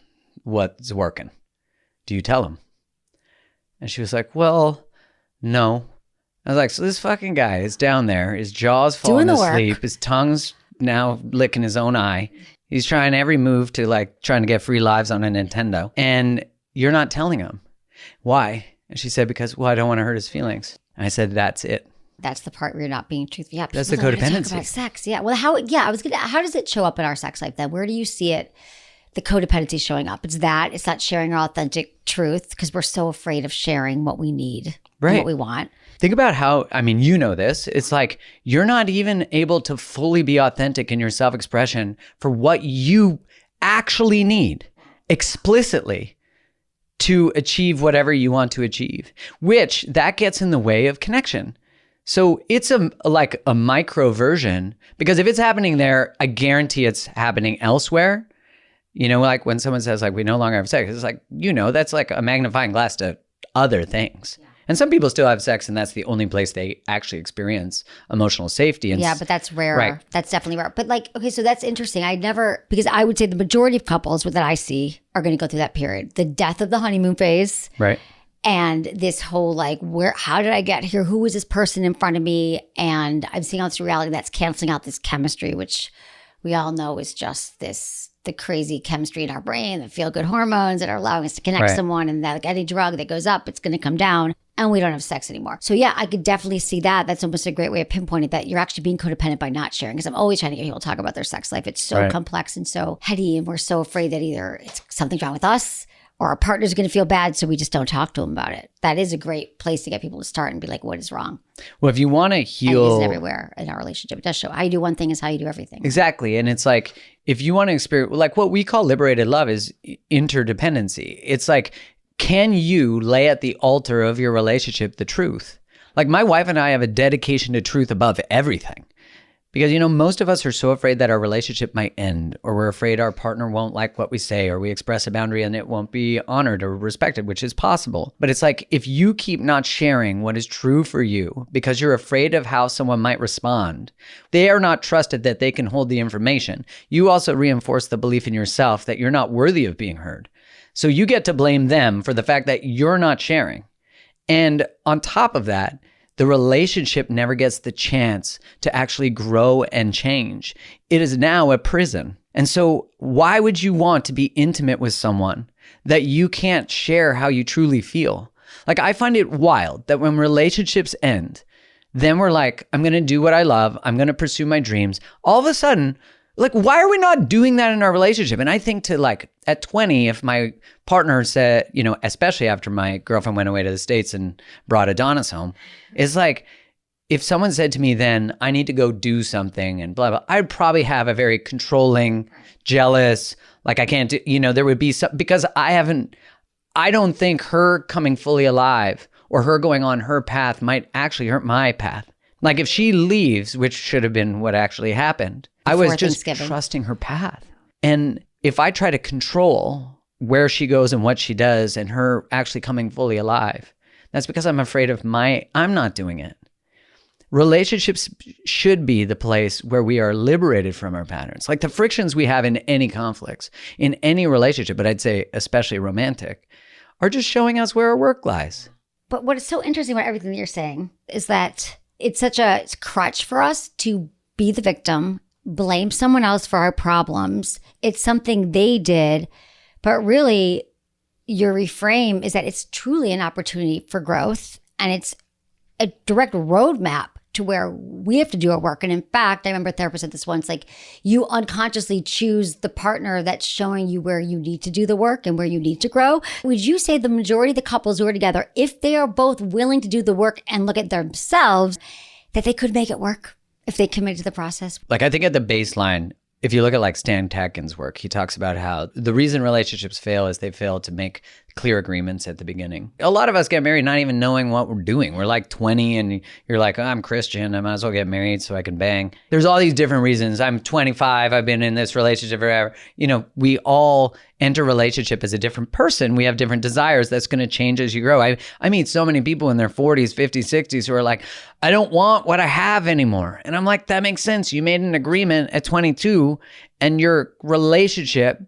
what's working. Do you tell him? And she was like, well, no. I was like, so this fucking guy is down there, his jaw's falling asleep, his tongue's now licking his own eye. He's trying every move to trying to get free lives on a Nintendo. And you're not telling him. Why? And she said, because, I don't want to hurt his feelings. And I said, that's it. That's the part where you're not being truthful. Yeah, that's the codependency. Talk about sex. Yeah. Well, how does it show up in our sex life then? Where do you see it, the codependency showing up? It's not sharing our authentic truth because we're so afraid of sharing what we need, and what we want. Think about how, this, it's like you're not even able to fully be authentic in your self-expression for what you actually need explicitly to achieve whatever you want to achieve, which that gets in the way of connection. So it's a micro version, because if it's happening there, I guarantee it's happening elsewhere. Like when someone says we no longer have sex, it's like, that's like a magnifying glass to other things. Yeah. And some people still have sex and that's the only place they actually experience emotional safety. And but that's rare. Right. That's definitely rare. But okay, so that's interesting. Because I would say the majority of couples that I see are going to go through that period. The death of the honeymoon phase. Right. And this whole how did I get here? Who was this person in front of me? And I'm seeing all this reality that's canceling out this chemistry, which we all know is just the crazy chemistry in our brain, the feel-good hormones that are allowing us to connect to someone, and that any drug that goes up, it's going to come down, and we don't have sex anymore. So yeah, I could definitely see that. That's almost a great way of pinpointing that you're actually being codependent by not sharing, because I'm always trying to get people to talk about their sex life. It's so complex and so heady, and we're so afraid that either it's something's wrong with us or our partner's going to feel bad, so we just don't talk to them about it. That is a great place to get people to start and be like, what is wrong? Well, if you want to heal... And it's everywhere in our relationship. It does show. How you do one thing is how you do everything. Exactly. And it's like, if you want to experience... what we call liberated love is interdependency. It's like, can you lay at the altar of your relationship the truth? Like my wife and I have a dedication to truth above everything. Because, most of us are so afraid that our relationship might end, or we're afraid our partner won't like what we say, or we express a boundary and it won't be honored or respected, which is possible. But it's like, if you keep not sharing what is true for you because you're afraid of how someone might respond, they are not trusted that they can hold the information. You also reinforce the belief in yourself that you're not worthy of being heard. So you get to blame them for the fact that you're not sharing. And on top of that, the relationship never gets the chance to actually grow and change. It is now a prison. And so why would you want to be intimate with someone that you can't share how you truly feel? I find it wild that when relationships end, Then we're like, I'm going to do what I love. I'm going to pursue my dreams. All of a sudden, like, why are we not doing that in our relationship? And I think to like at 20, if my partner said, you know, especially after my girlfriend went away to the States and brought Adonis home, is like, if someone said to me then, I need to go do something and blah, blah, I'd probably have a very controlling, jealous, like I can't do, you know, there would be some, because I don't think her coming fully alive or her going on her path might actually hurt my path. Like if she leaves, which should have been what actually happened, I was just trusting her path. And if I try to control where she goes and what she does and her actually coming fully alive, that's because I'm afraid of I'm not doing it. Relationships should be the place where we are liberated from our patterns. Like the frictions we have in any conflicts, in any relationship, but I'd say especially romantic, are just showing us where our work lies. But what is so interesting about everything that you're saying is that it's such a crutch for us to be the victim, blame someone else for our problems. It's something they did, but really your reframe is that it's truly an opportunity for growth, and it's a direct roadmap to where we have to do our work. And in fact, I remember a therapist said this once, like you unconsciously choose the partner that's showing you where you need to do the work and where you need to grow. Would you say the majority of the couples who are together, if they are both willing to do the work and look at themselves, that they could make it work if they commit to the process? Like I think at the baseline, if you look at like Stan Tatkin's work, he talks about how the reason relationships fail is they fail to make clear agreements at the beginning. A lot of us get married not even knowing what we're doing. We're like 20 and you're like, oh, I'm Christian. I might as well get married so I can bang. There's all these different reasons. I'm 25. I've been in this relationship forever. You know, we all enter relationship as a different person. We have different desires. That's going to change as you grow. I meet so many people in their 40s, 50s, 60s who are like, I don't want what I have anymore. And I'm like, that makes sense. You made an agreement at 22 and your relationship,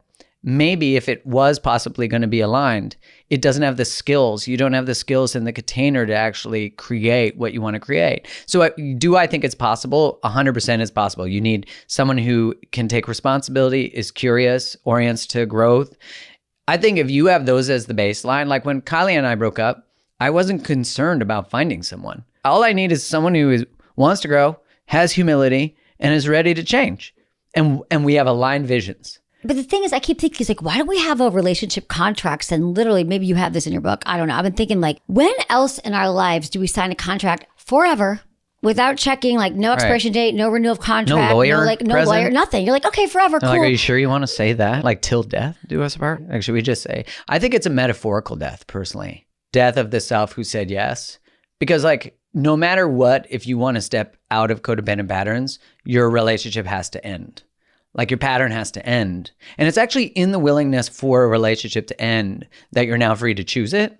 maybe if it was possibly going to be aligned, it doesn't have the skills. You don't have the skills in the container to actually create what you want to create. So do I think it's possible? 100% it's possible. You need someone who can take responsibility, is curious, orients to growth. I think if you have those as the baseline, like when Kylie and I broke up, I wasn't concerned about finding someone. All I need is someone who wants to grow, has humility, and is ready to change. And we have aligned visions. But the thing is, I keep thinking, like, why don't we have a relationship contracts? And literally, maybe you have this in your book. I don't know. I've been thinking, like, when else in our lives do we sign a contract forever without checking, like, no expiration date, no renewal of contract, no lawyer, no lawyer, nothing? You're like, okay, forever, cool. Like, are you sure you want to say that? Like, till death do us apart? Actually, we just say, I think it's a metaphorical death, personally. Death of the self who said yes. Because, like, no matter what, if you want to step out of codependent patterns, your relationship has to end. Like your pattern has to end. And it's actually in the willingness for a relationship to end that you're now free to choose it.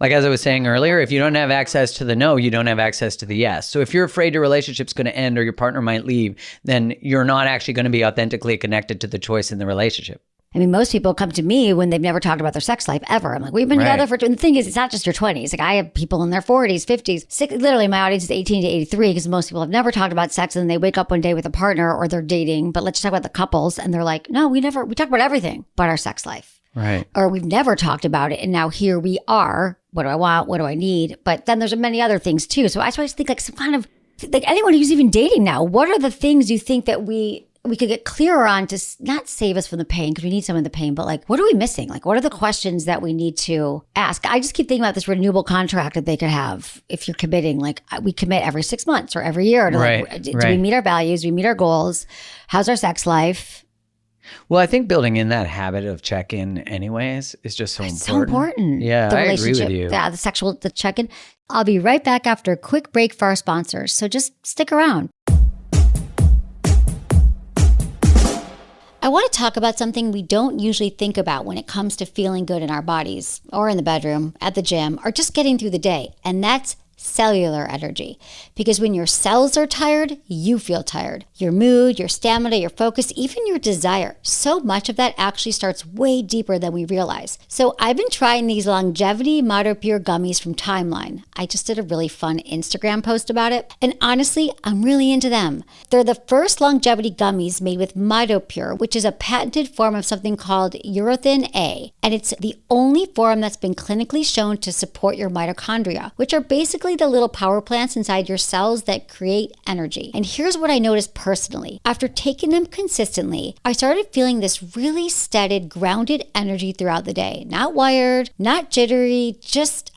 Like as I was saying earlier, if you don't have access to the no, you don't have access to the yes. So if you're afraid your relationship's going to end or your partner might leave, then you're not actually going to be authentically connected to the choice in the relationship. I mean, most people come to me when they've never talked about their sex life ever. I'm like, we've been together for, and the thing is, it's not just your 20s. Like I have people in their 40s, 50s, literally my audience is 18 to 83 because most people have never talked about sex and then they wake up one day with a partner or they're dating, but let's just talk about the couples. And they're like, no, we talk about everything but our sex life. Right. Or we've never talked about it. And now here we are. What do I want? What do I need? But then there's many other things too. So I just think like some kind of, like anyone who's even dating now, what are the things you think that we could get clearer on to not save us from the pain, because we need some of the pain, but like, what are we missing? Like, what are the questions that we need to ask? I just keep thinking about this renewable contract that they could have if you're committing, like we commit every 6 months or every year. To like, do we meet our values? Do we meet our goals? How's our sex life? Well, I think building in that habit of check-in anyways is just so important. So important. Yeah, I agree with you. Yeah, the check-in. I'll be right back after a quick break for our sponsors. So just stick around. I want to talk about something we don't usually think about when it comes to feeling good in our bodies or in the bedroom, at the gym, or just getting through the day. And that's cellular energy. Because when your cells are tired, you feel tired. Your mood, your stamina, your focus, even your desire. So much of that actually starts way deeper than we realize. So I've been trying these longevity MitoPure gummies from Timeline. I just did a really fun Instagram post about it. And honestly, I'm really into them. They're the first longevity gummies made with MitoPure, which is a patented form of something called urothin A. And it's the only form that's been clinically shown to support your mitochondria, which are basically basically the little power plants inside your cells that create energy. And here's what I noticed personally. After taking them consistently, I started feeling this really steady, grounded energy throughout the day. Not wired, not jittery,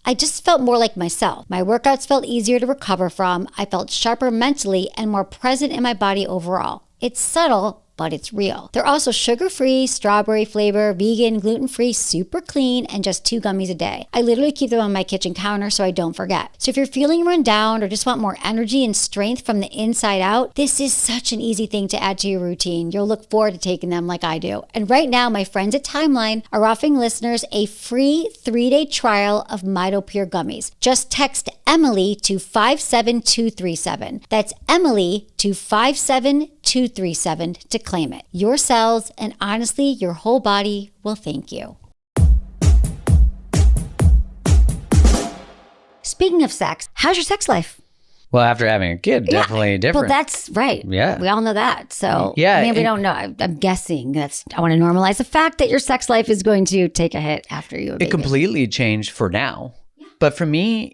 I just felt more like myself. My workouts felt easier to recover from. I felt sharper mentally and more present in my body overall. It's subtle, but it's real. They're also sugar-free, strawberry flavor, vegan, gluten-free, super clean, and just 2 gummies a day. I literally keep them on my kitchen counter so I don't forget. So if you're feeling run down or just want more energy and strength from the inside out, this is such an easy thing to add to your routine. You'll look forward to taking them like I do. And right now, my friends at Timeline are offering listeners a free 3-day trial of MitoPure gummies. Just text Emily to 57237. That's Emily to 57237 to claim it. Your cells and honestly, your whole body will thank you. Speaking of sex, how's your sex life? Well, after having a kid, definitely different. Well, that's right. Yeah. We all know that. So, yeah, I mean, we don't know. I'm guessing I want to normalize the fact that your sex life is going to take a hit after you have a baby. It completely changed for now. Yeah. But for me,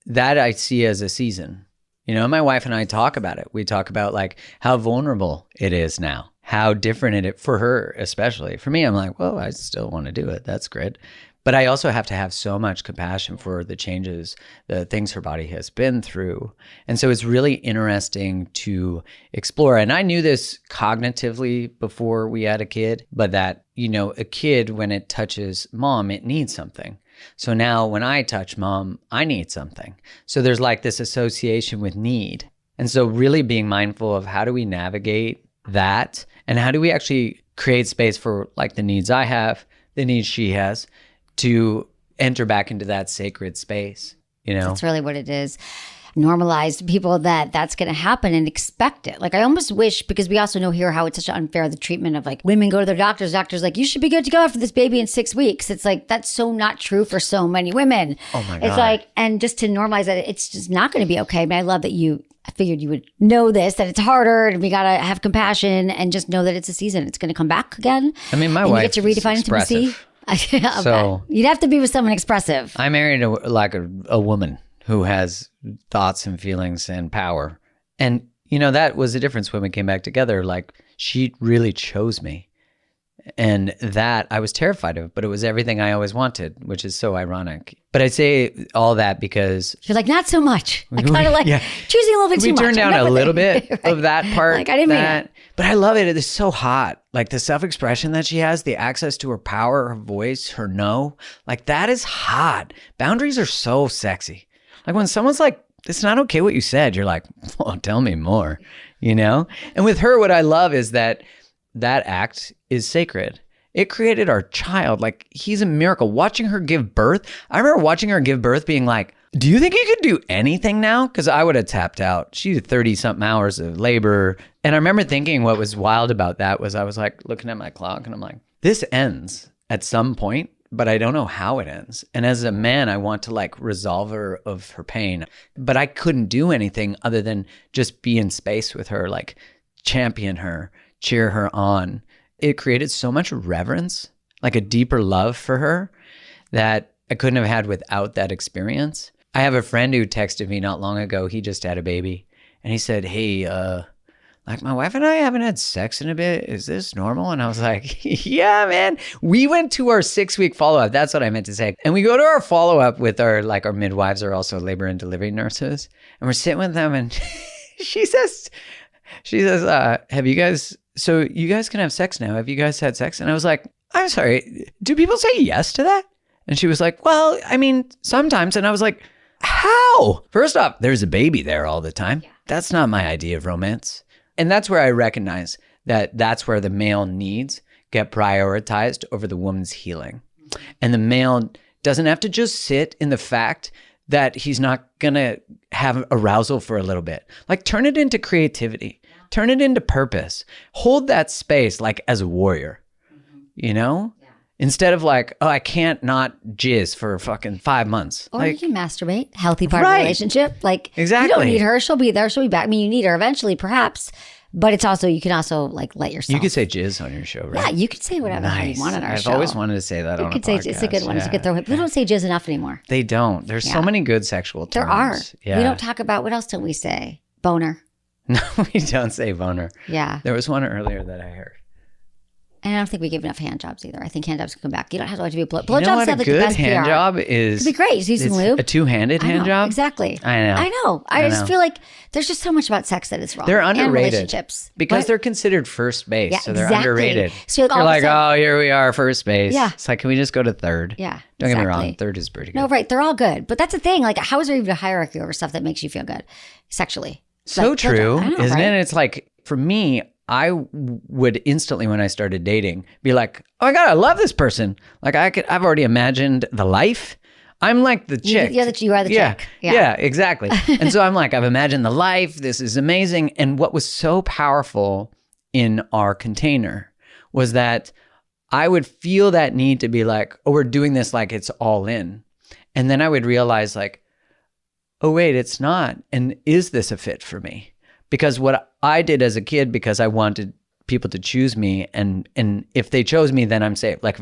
that I see as a season. My wife and I talk about it. We talk about like how vulnerable it is now, how different it is for her, especially. For me, I'm like, well, I still want to do it. That's great. But I also have to have so much compassion for the changes, the things her body has been through. And so it's really interesting to explore. And I knew this cognitively before we had a kid, but that, a kid, when it touches mom, it needs something. So now when I touch mom, I need something. So there's like this association with need. And so really being mindful of how do we navigate that and how do we actually create space for like the needs I have, the needs she has, to enter back into that sacred space, That's really what it is. Normalize to people that's going to happen and expect it. Like I almost wish, because we also know here how it's such unfair, the treatment of like women go to their doctors like, you should be good to go after this baby in 6 weeks. It's like, that's so not true for so many women. Oh my God. It's like, and just to normalize that, it's just not going to be okay. I mean, I love that I figured you would know this, that it's harder and we got to have compassion and just know that it's a season. It's going to come back again. I mean, my wife you get to redefine intimacy. So you'd have to be with someone expressive. I married a woman who has thoughts and feelings and power. And, that was the difference when we came back together. Like, she really chose me. And that I was terrified of, but it was everything I always wanted, which is so ironic. But I say all that because... You're like, not so much. I kind of choosing a little bit too much. We turned down a little bit right. of that part. Like, I didn't mean it. But I love it. It is so hot. Like the self-expression that she has, the access to her power, her voice, her no. Like that is hot. Boundaries are so sexy. Like when someone's like, it's not okay what you said, you're like, well, tell me more, And with her, what I love is that act is sacred. It created our child. Like he's a miracle. Watching her give birth. I remember watching her give birth being like, do you think you could do anything now? Because I would have tapped out. She did 30-something hours of labor. And I remember thinking what was wild about that was I was like looking at my clock and I'm like, this ends at some point, but I don't know how it ends. And as a man, I want to like resolve her of her pain. But I couldn't do anything other than just be in space with her, like champion her, cheer her on. It created so much reverence, like a deeper love for her that I couldn't have had without that experience. I have a friend who texted me not long ago. He just had a baby. And he said, hey, like my wife and I haven't had sex in a bit. Is this normal? And I was like, yeah, man. We went to our 6-week follow-up. That's what I meant to say. And we go to our follow-up with our midwives are also labor and delivery nurses. And we're sitting with them and she says, have you guys, so you guys can have sex now. Have you guys had sex? And I was like, I'm sorry. Do people say yes to that? And she was like, well, I mean, sometimes. And I was like, how? First off, there's a baby there all the time. Yeah. That's not my idea of romance. And that's where I recognize that's where the male needs get prioritized over the woman's healing. And the male doesn't have to just sit in the fact that he's not going to have arousal for a little bit. Like turn it into creativity, turn it into purpose, hold that space like as a warrior, Instead of like, oh, I can't not jizz for fucking 5 months. Or like, you can masturbate, healthy part of the relationship. Like, exactly. You don't need her. She'll be there. She'll be back. I mean, you need her eventually, perhaps. But it's also, you can also like let yourself. You could say jizz on your show, right? Yeah, you could say whatever you want on our show. I've always wanted to say that on a podcast. It's a good one. It's a good throw. People don't say jizz enough anymore. They don't. There's so many good sexual terms. There are. Yeah. We don't talk about, what else don't we say? Boner. No, we don't say boner. Yeah. There was one earlier that I heard. And I don't think we give enough hand jobs either. I think hand jobs can come back. You don't have to do blowjobs. You know what have a like good the best hand PR. job is? It'd be great. Just use some lube. A two-handed hand job? Exactly. I know. I just feel like there's just so much about sex that is wrong. They're underrated. And relationships. Because they're considered first base, Yeah, so they're exactly. underrated. So you're like, oh, here we are, first base. Yeah. It's like, can we just go to third? Yeah. Don't get me wrong, third is pretty good. No, right. They're all good. But that's the thing. Like, how is there even a hierarchy over stuff that makes you feel good sexually? So like, true, I know, isn't right? it? It's like, for me, I would instantly, when I started dating, be like, oh my God, I love this person. Like I've already imagined the life. I'm like the chick. You are the chick. Yeah, exactly. And so I'm like, I've imagined the life. This is amazing. And what was so powerful in our container was that I would feel that need to be like, oh, we're doing this like it's all in. And then I would realize like, oh, wait, it's not. And is this a fit for me? Because what I did as a kid, because I wanted people to choose me, and if they chose me, then I'm safe. Like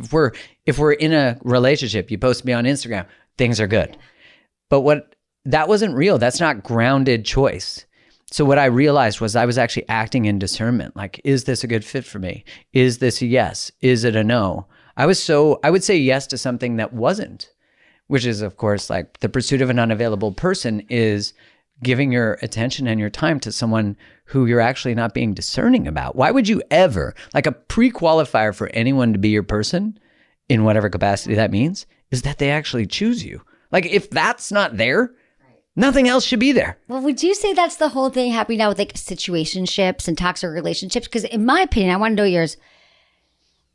if we're in a relationship, you post me on Instagram, things are good. But that wasn't real. That's not grounded choice. So what I realized was I was actually acting in discernment. Like, is this a good fit for me? Is this a yes? Is it a no? I would say yes to something that wasn't, which is, of course, like the pursuit of an unavailable person is giving your attention and your time to someone who you're actually not being discerning about. Why would you ever, like a pre-qualifier for anyone to be your person in whatever capacity that means, is that they actually choose you. Like if that's not there, nothing else should be there. Well, would you say that's the whole thing happening now with like situationships and toxic relationships? Because in my opinion, I want to know yours.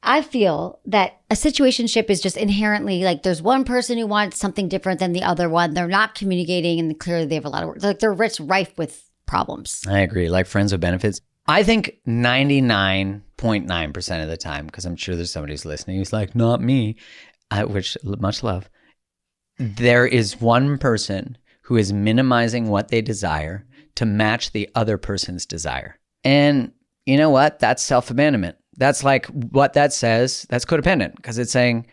I feel that a situationship is just inherently like there's one person who wants something different than the other one. They're not communicating, and clearly they have a lot of work. Like they're rife with problems. I agree. Like friends with benefits. I think 99.9% of the time, because I'm sure there's somebody who's listening who's like, not me, which much love. There is one person who is minimizing what they desire to match the other person's desire. And you know what? That's self-abandonment. That's like what that says. That's codependent because it's saying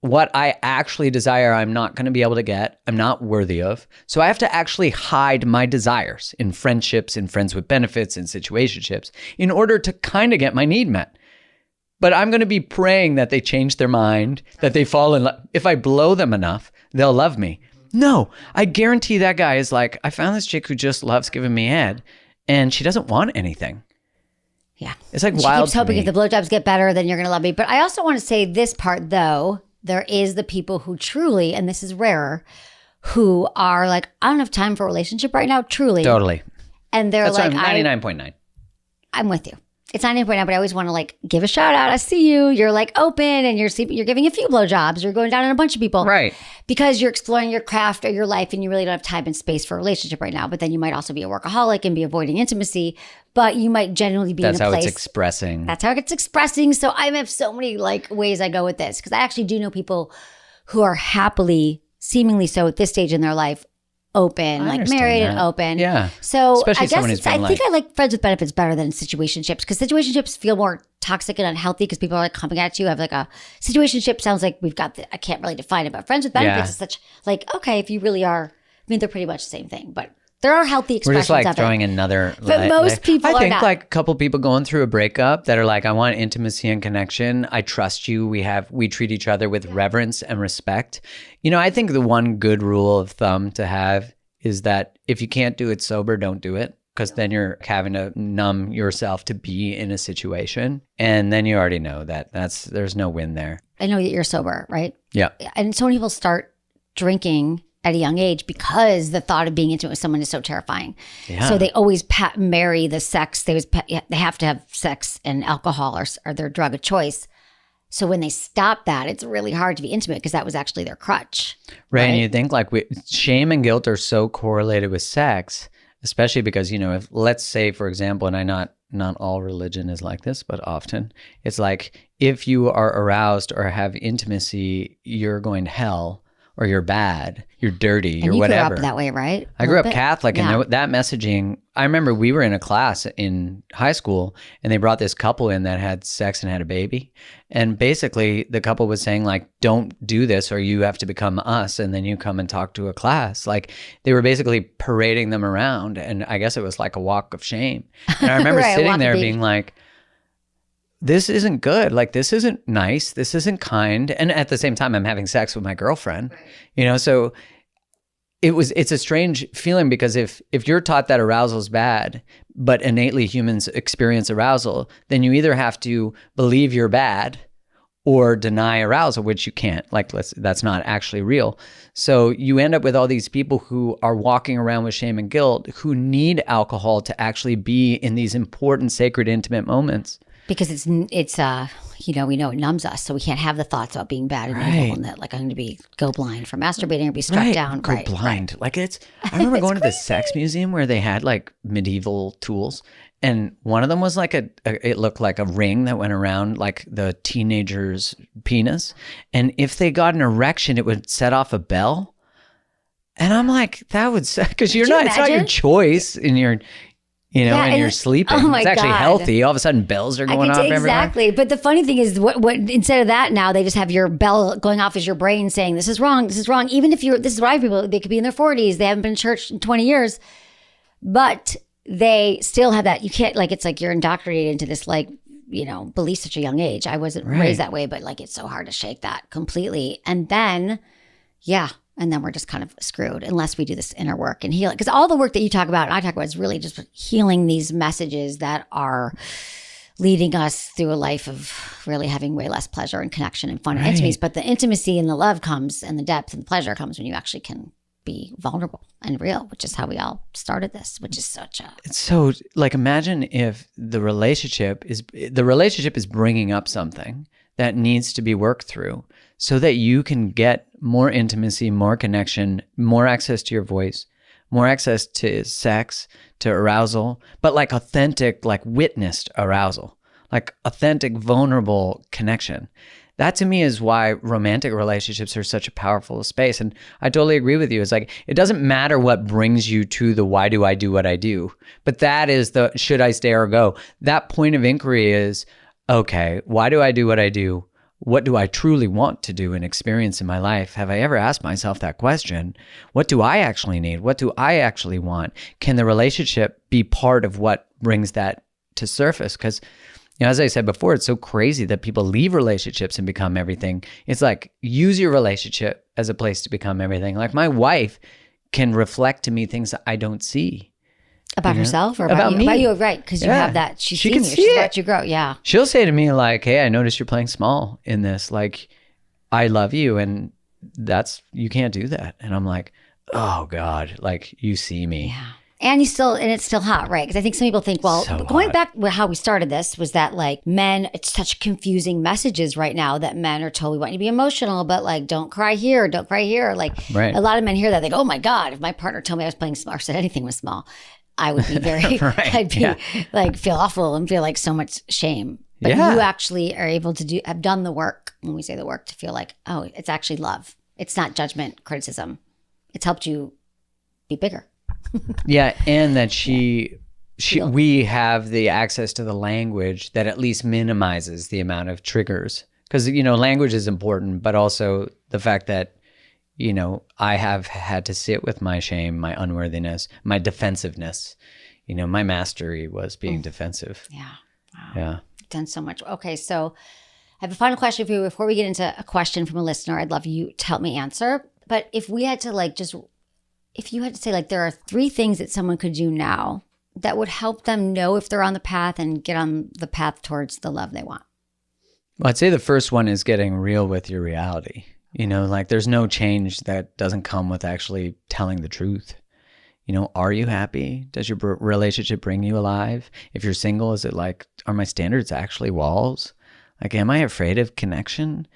what I actually desire, I'm not going to be able to get. I'm not worthy of. So I have to actually hide my desires in friendships, in friends with benefits, in situationships in order to kind of get my need met. But I'm going to be praying that they change their mind, that they fall in love. If I blow them enough, they'll love me. No, I guarantee that guy is like, I found this chick who just loves giving me head and she doesn't want anything. Yeah. It's like she wild keeps hoping to me. If the blowjobs get better, then you're going to love me. But I also want to say this part, though. There is the people who truly, and this is rarer, who are like, I don't have time for a relationship right now, truly. Totally. And they're That's like, 99.9. I'm with you. It's 99.9, but I always want to like give a shout out. I see you. You're like open and you're giving a few blowjobs. You're going down on a bunch of people. Right. Because you're exploring your craft or your life and you really don't have time and space for a relationship right now. But then you might also be a workaholic and be avoiding intimacy. But you might genuinely be in a place. That's how it's expressing. That's how it's expressing. So I have so many like ways I go with this because I actually do know people who are happily, seemingly so at this stage in their life, open, like married and open. Yeah. So especially I guess I think I like friends with benefits better than situationships because situationships feel more toxic and unhealthy because people are like coming at you. I have like a situationship sounds like we've got I can't really define it, but friends with benefits is such like, okay, if you really are, I mean, they're pretty much the same thing, but there are healthy expressions We're just like of throwing it. another. But most people I are think not. like a couple people going through a breakup that are like, I want intimacy and connection. I trust you. We treat each other with reverence and respect. You know, I think the one good rule of thumb to have is that if you can't do it sober, don't do it. Because then you're having to numb yourself to be in a situation. And then you already know that there's no win there. I know that you're sober, right? Yeah. And so many people start drinking at a young age because the thought of being intimate with someone is so terrifying. Yeah. So they always marry the sex. They have to have sex and alcohol or their drug of choice. So when they stop that, it's really hard to be intimate because that was actually their crutch. Right. And you think like shame and guilt are so correlated with sex, especially because, you know, if let's say, for example, and not all religion is like this, but often it's like if you are aroused or have intimacy, you're going to hell. or you're bad, you're dirty, And you're you whatever. grew up that way, right? I grew up Catholic, Yeah. and that messaging, I remember we were in a class in high school, and they brought this couple in that had sex and had a baby. And basically the couple was saying like, don't do this or you have to become us. And then you come and talk to a class. Like they were basically parading them around. And I guess it was like a walk of shame. And I remember Right, sitting there being like, this isn't good. Like, this isn't nice. This isn't kind. And at the same time, I'm having sex with my girlfriend, so it's a strange feeling because if you're taught that arousal is bad, but innately humans experience arousal, then you either have to believe you're bad or deny arousal, which you can't. Like, that's not actually real. So you end up with all these people who are walking around with shame and guilt, who need alcohol to actually be in these important, sacred, intimate moments. Because it's we know it numbs us, so we can't have the thoughts about being bad and evil, and that like I'm going to go blind from masturbating or be struck down. Go blind. Like I remember going to the sex museum where they had like medieval tools, and one of them was like it looked like a ring that went around like the teenager's penis, and if they got an erection, it would set off a bell. And I'm like, that would suck because it's not your choice in your. And you're sleeping. Oh my it's actually God. healthy. All of a sudden, bells are going off everywhere. Exactly. But the funny thing is, what instead of that, now they just have your bell going off as your brain saying, "This is wrong. This is wrong." Even if this is why people, they could be in their 40s, they haven't been in church in 20 years, but they still have that. You can't it's like you're indoctrinated into this belief at such a young age. I wasn't raised that way, but it's so hard to shake that completely. And then, and then we're just kind of screwed unless we do this inner work and heal it. Because all the work that you talk about and I talk about is really just healing these messages that are leading us through a life of really having way less pleasure and connection and fun and intimacy. But the intimacy and the love comes and the depth and the pleasure comes when you actually can be vulnerable and real, which is how we all started this, which is such a... It's so imagine if the relationship is bringing up something that needs to be worked through so that you can get more intimacy, more connection, more access to your voice, more access to sex, to arousal, but authentic, witnessed arousal, authentic, vulnerable connection. That to me is why romantic relationships are such a powerful space. And I totally agree with you. It's it doesn't matter what brings you to the why do I do what I do, but that is the should I stay or go. That point of inquiry is, okay, why do I do what I do? What do I truly want to do and experience in my life? Have I ever asked myself that question? What do I actually need? What do I actually want? Can the relationship be part of what brings that to surface? Because, as I said before, it's so crazy that people leave relationships and become everything. It's use your relationship as a place to become everything. My wife can reflect to me things that I don't see. About herself or about you? Me. About you, right? Because you have that. She's seen you. She's let you grow. Yeah. She'll say to me hey, I noticed you're playing small in this. I love you, and you can't do that. And I'm like, oh God, you see me. Yeah. And it's still hot, right? Because I think some people think, well, So going hot. back where how we started this was that men, it's such confusing messages right now that men are told we want you to be emotional, but don't cry here, don't cry here. Right. A lot of men hear that, they go, oh my God, if my partner told me I was playing small or said anything was small, I would be very, Right. I'd be feel awful and feel so much shame. But you actually are able to have done the work, when we say the work, to feel oh, it's actually love. It's not judgment, criticism. It's helped you be bigger. Yeah, and that we have the access to the language that at least minimizes the amount of triggers. Because, language is important, but also the fact that, I have had to sit with my shame, my unworthiness, my defensiveness. My mastery was being defensive. Yeah. Wow. Yeah. You've done so much. Okay, so I have a final question for you. Before we get into a question from a listener, I'd love you to help me answer. But if we had to if you had to say there are 3 things that someone could do now that would help them know if they're on the path and get on the path towards the love they want. Well, I'd say the first one is getting real with your reality. There's no change that doesn't come with actually telling the truth. Are you happy? Does your relationship bring you alive? If you're single, is it are my standards actually walls? Am I afraid of connection?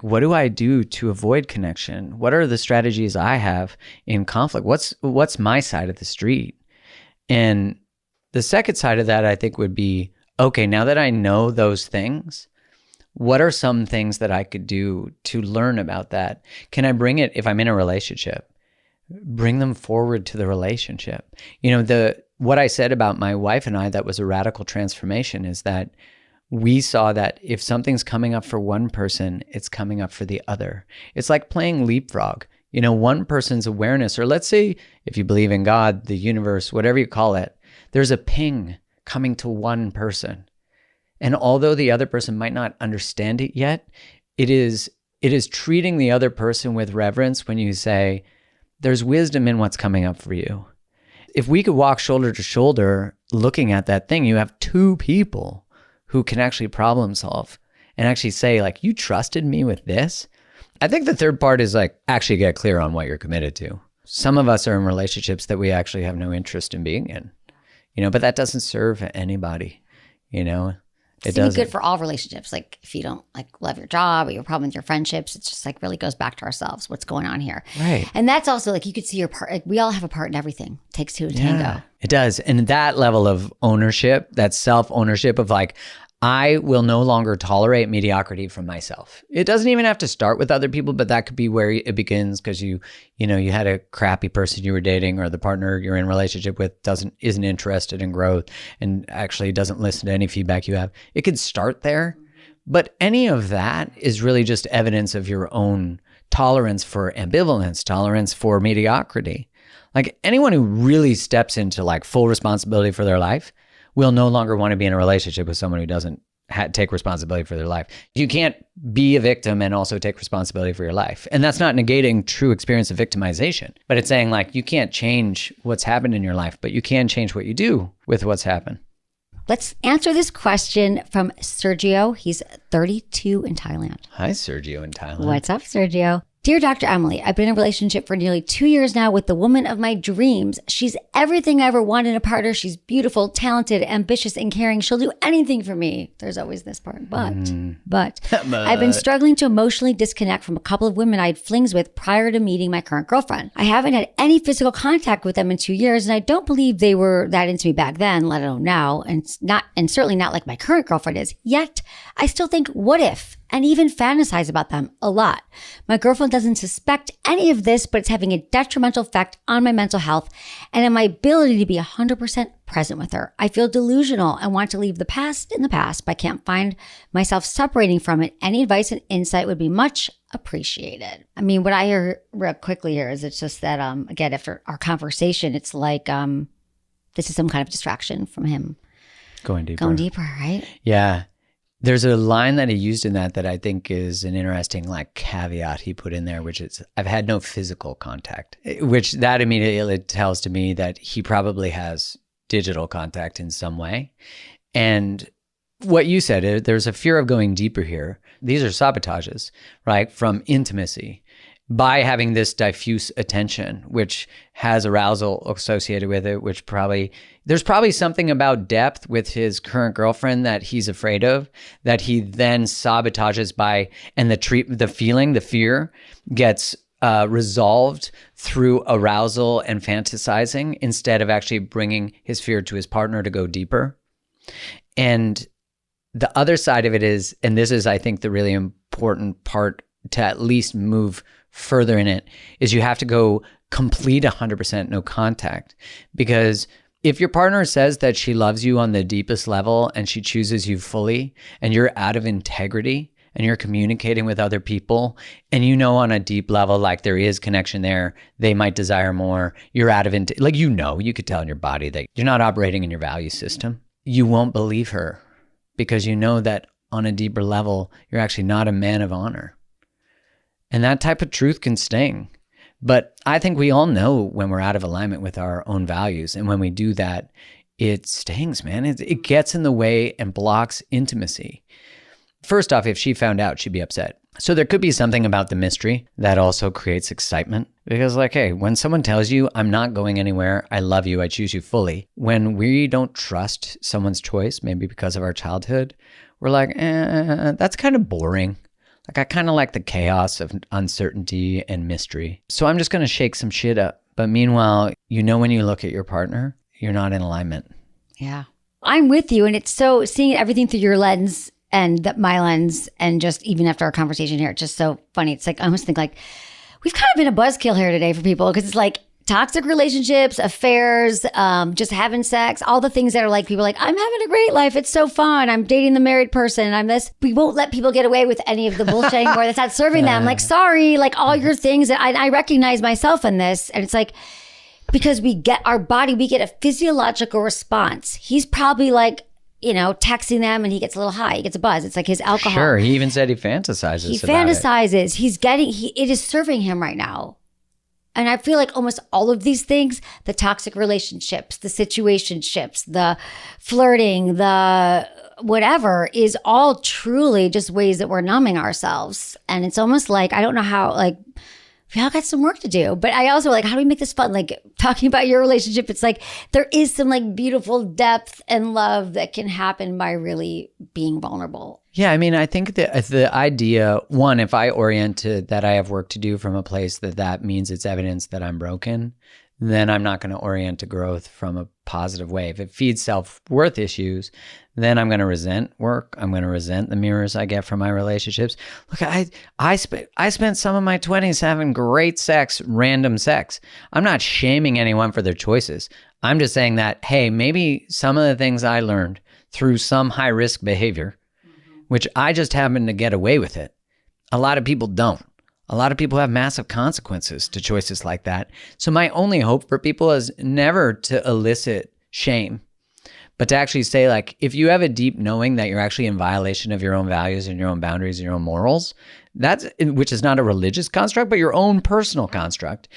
What do I do to avoid connection? What are the strategies I have in conflict? What's my side of the street? And the second side of that, I think, would be, okay, now that I know those things, what are some things that I could do to learn about that? Can I bring it, if I'm in a relationship, bring them forward to the relationship? What I said about my wife and I that was a radical transformation is that we saw that if something's coming up for one person, it's coming up for the other. It's like playing leapfrog. One person's awareness, or let's say if you believe in God, the universe, whatever you call it, there's a ping coming to one person. And although the other person might not understand it yet, it is treating the other person with reverence when you say, there's wisdom in what's coming up for you. If we could walk shoulder to shoulder looking at that thing, you have two people who can actually problem solve and actually say, like, you trusted me with this. I think the third part is like, actually get clear on what you're committed to. Some of us are in relationships that we actually have no interest in being in, but that doesn't serve anybody, It doesn't. Good for all relationships. Like if you don't love your job or you have a problem with your friendships, it's just really goes back to ourselves. What's going on here? Right. And that's also you could see your part. We all have a part in everything. It takes two to tango. It does. And that level of ownership, that self-ownership of I will no longer tolerate mediocrity from myself. It doesn't even have to start with other people, but that could be where it begins because you had a crappy person you were dating, or the partner you're in a relationship with isn't interested in growth and actually doesn't listen to any feedback you have. It could start there, but any of that is really just evidence of your own tolerance for ambivalence, tolerance for mediocrity. Like anyone who really steps into full responsibility for their life will no longer want to be in a relationship with someone who doesn't take responsibility for their life. You can't be a victim and also take responsibility for your life. And that's not negating true experience of victimization, but it's saying you can't change what's happened in your life, but you can change what you do with what's happened. Let's answer this question from Sergio. He's 32 in Thailand. Hi, Sergio in Thailand. What's up, Sergio? Dear Dr. Emily, I've been in a relationship for nearly 2 years now with the woman of my dreams. She's everything I ever wanted in a partner. She's beautiful, talented, ambitious, and caring. She'll do anything for me. There's always this part, but I've been struggling to emotionally disconnect from a couple of women I had flings with prior to meeting my current girlfriend. I haven't had any physical contact with them in 2 years, and I don't believe they were that into me back then, let alone now, and certainly not like my current girlfriend is. Yet, I still think, what if? And even fantasize about them a lot. My girlfriend doesn't suspect any of this, but it's having a detrimental effect on my mental health and on my ability to be 100% present with her. I feel delusional and want to leave the past in the past, but I can't find myself separating from it. Any advice and insight would be much appreciated. I mean, what I hear real quickly here is it's just that, again, after our conversation, it's this is some kind of distraction from him. Going deeper, right? Yeah. There's a line that he used in that I think is an interesting caveat he put in there, which is, I've had no physical contact, which that immediately tells to me that he probably has digital contact in some way. And what you said, there's a fear of going deeper here. These are sabotages, right? From intimacy. By having this diffuse attention, which has arousal associated with it, there's probably something about depth with his current girlfriend that he's afraid of, that he then sabotages by, and the fear gets resolved through arousal and fantasizing instead of actually bringing his fear to his partner to go deeper. And the other side of it is, and this is, I think, the really important part to at least move further in it, is you have to go complete 100% no contact. Because if your partner says that she loves you on the deepest level and she chooses you fully, and you're out of integrity and you're communicating with other people, and on a deep level, there is connection there, they might desire more, you're out of you could tell in your body that you're not operating in your value system, you won't believe her because you know that on a deeper level, you're actually not a man of honor. And that type of truth can sting. But I think we all know when we're out of alignment with our own values. And when we do that, it stings, man. It gets in the way and blocks intimacy. First off, if she found out, she'd be upset. So there could be something about the mystery that also creates excitement. Because hey, when someone tells you, I'm not going anywhere, I love you, I choose you fully. When we don't trust someone's choice, maybe because of our childhood, we're that's kind of boring. I kind of like the chaos of uncertainty and mystery. So I'm just going to shake some shit up. But meanwhile, when you look at your partner, you're not in alignment. Yeah. I'm with you. And it's so seeing everything through your lens And that my lens, and just even after our conversation here, it's just so funny. It's like, I almost think like, we've kind of been a buzzkill here today for people, because it's like toxic relationships, affairs, just having sex, all the things that are like, people are like, I'm having a great life. It's so fun. I'm dating the married person. I'm this. We won't let people get away with any of the bullshit anymore. That's not serving them. Like, sorry, like all your things that I recognize myself in this. And it's like, because we get our body, we get a physiological response. He's probably like, texting them and he gets a little high. He gets a buzz. It's like his alcohol. Sure. He even said he fantasizes. He fantasizes. It is serving him right now. And I feel like almost all of these things, the toxic relationships, the situationships, the flirting, the whatever, is all truly just ways that we're numbing ourselves. And it's almost like, I don't know how, like, we all got some work to do. But I also how do we make this fun? Like, talking about your relationship, it's like there is some like beautiful depth and love that can happen by really being vulnerable. Yeah, I mean, I think the idea, one, if I oriented that I have work to do from a place that means it's evidence that I'm broken, then I'm not going to orient to growth from a positive way. If it feeds self-worth issues, then I'm going to resent work. I'm going to resent the mirrors I get from my relationships. Look, I spent some of my 20s having great sex, random sex. I'm not shaming anyone for their choices. I'm just saying that, hey, maybe some of the things I learned through some high-risk behavior, which I just happen to get away with it, a lot of people don't. A lot of people have massive consequences to choices like that. So my only hope for people is never to elicit shame, but to actually say, like, if you have a deep knowing that you're actually in violation of your own values and your own boundaries and your own morals, which is not a religious construct, but your own personal construct,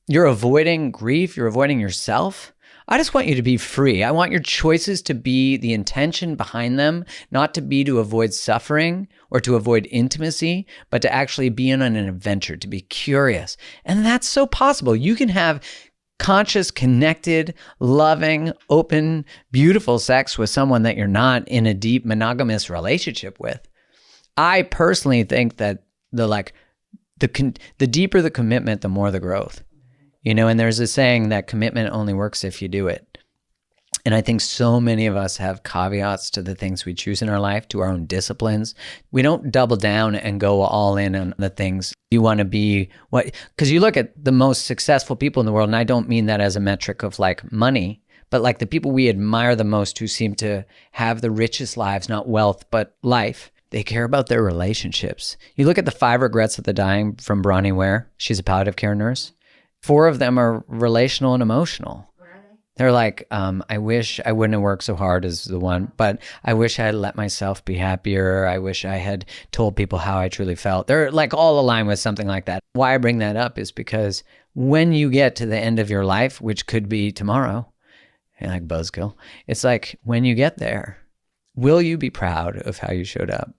you're avoiding grief, you're avoiding yourself. I just want you to be free. I want your choices to be the intention behind them, not to be to avoid suffering or to avoid intimacy, but to actually be on an adventure, to be curious. And that's so possible. You can have conscious, connected, loving, open, beautiful sex with someone that you're not in a deep monogamous relationship with. I personally think that the deeper the commitment, the more the growth. And there's a saying that commitment only works if you do it. And I think so many of us have caveats to the things we choose in our life, to our own disciplines. We don't double down and go all in on the things you want to be. Because you look at the most successful people in the world, and I don't mean that as a metric of like money, but like the people we admire the most who seem to have the richest lives, not wealth, but life. They care about their relationships. You look at the 5 regrets of the dying from Bronnie Ware. She's a palliative care nurse. 4 of them are relational and emotional. What are they? They're like, I wish I wouldn't have worked so hard as the one, but I wish I had let myself be happier. I wish I had told people how I truly felt. They're like all aligned with something like that. Why I bring that up is because when you get to the end of your life, which could be tomorrow, like buzzkill, it's like when you get there, will you be proud of how you showed up?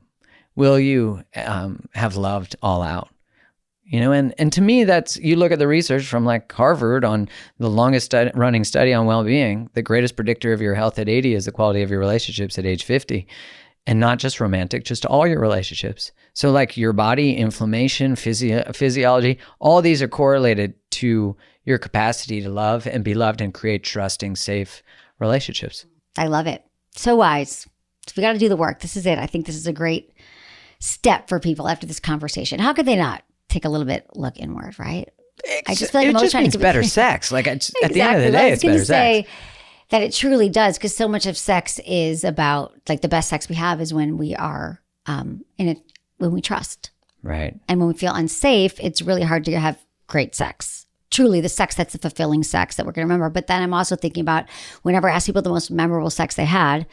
Will you have loved all out? And to me, you look at the research from like Harvard on the longest running study on well-being, the greatest predictor of your health at 80 is the quality of your relationships at age 50. And not just romantic, just all your relationships. So like your body, inflammation, physiology, all these are correlated to your capacity to love and be loved and create trusting, safe relationships. I love it. So wise. So we got to do the work. This is it. I think this is a great step for people after this conversation. How could they not take a little bit look inward, right? I just feel like it just means better sex. Like at the end of the day, it's better sex. That it truly does, because so much of sex is about, like, the best sex we have is when we are when we trust. Right. And when we feel unsafe, it's really hard to have great sex. Truly, the sex that's the fulfilling sex that we're going to remember. But then I'm also thinking about whenever I ask people the most memorable sex they had,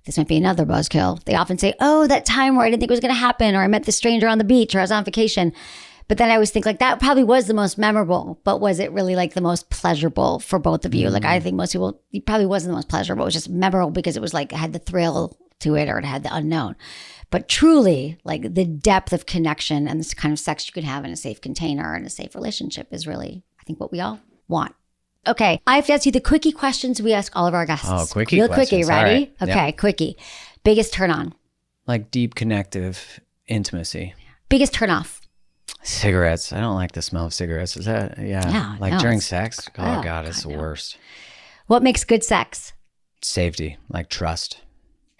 this might be another buzzkill. They often say, oh, that time where I didn't think it was going to happen, or I met this stranger on the beach, or I was on vacation. But then I always think, like, that probably was the most memorable, but was it really like the most pleasurable for both of you? Like, I think most people, it probably wasn't the most pleasurable. It was just memorable because it was like, it had the thrill to it, or it had the unknown. But truly, like, the depth of connection and this kind of sex you could have in a safe container and a safe relationship is really, I think, what we all want. Okay, I have to ask you the quickie questions we ask all of our guests. Oh, quickie Real questions. Quickie, ready? Right. Okay, Yep. Quickie. Biggest turn on? Like deep connective intimacy. Biggest turn off? Cigarettes. I don't like the smell of cigarettes. Is that, Yeah, like no, during it's- sex? oh, God, it's the no. worst. What makes good sex? Safety, like trust.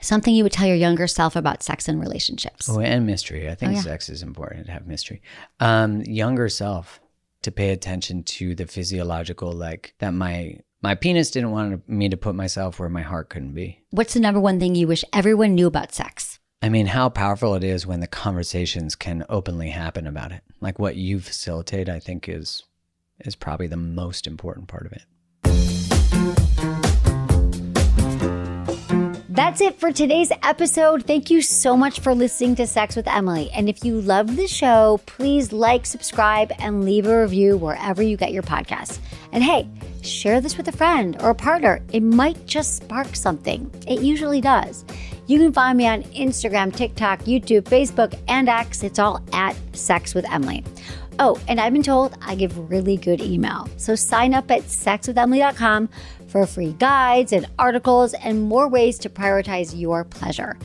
Something you would tell your younger self about sex and relationships. Oh, and mystery. I think yeah. sex is important to have mystery. Younger self, to pay attention to the physiological, like that my penis didn't want me to put myself where my heart couldn't be. What's the number one thing you wish everyone knew about sex? I mean, how powerful it is when the conversations can openly happen about it. Like what you facilitate, I think is probably the most important part of it. That's it for today's episode. Thank you so much for listening to Sex with Emily. And if you love the show, please like, subscribe, and leave a review wherever you get your podcasts. And hey, share this with a friend or a partner. It might just spark something. It usually does. You can find me on Instagram, TikTok, YouTube, Facebook, and X. It's all at Sex with Emily. Oh, and I've been told I give really good email. So sign up at sexwithemily.com for free guides and articles and more ways to prioritize your pleasure.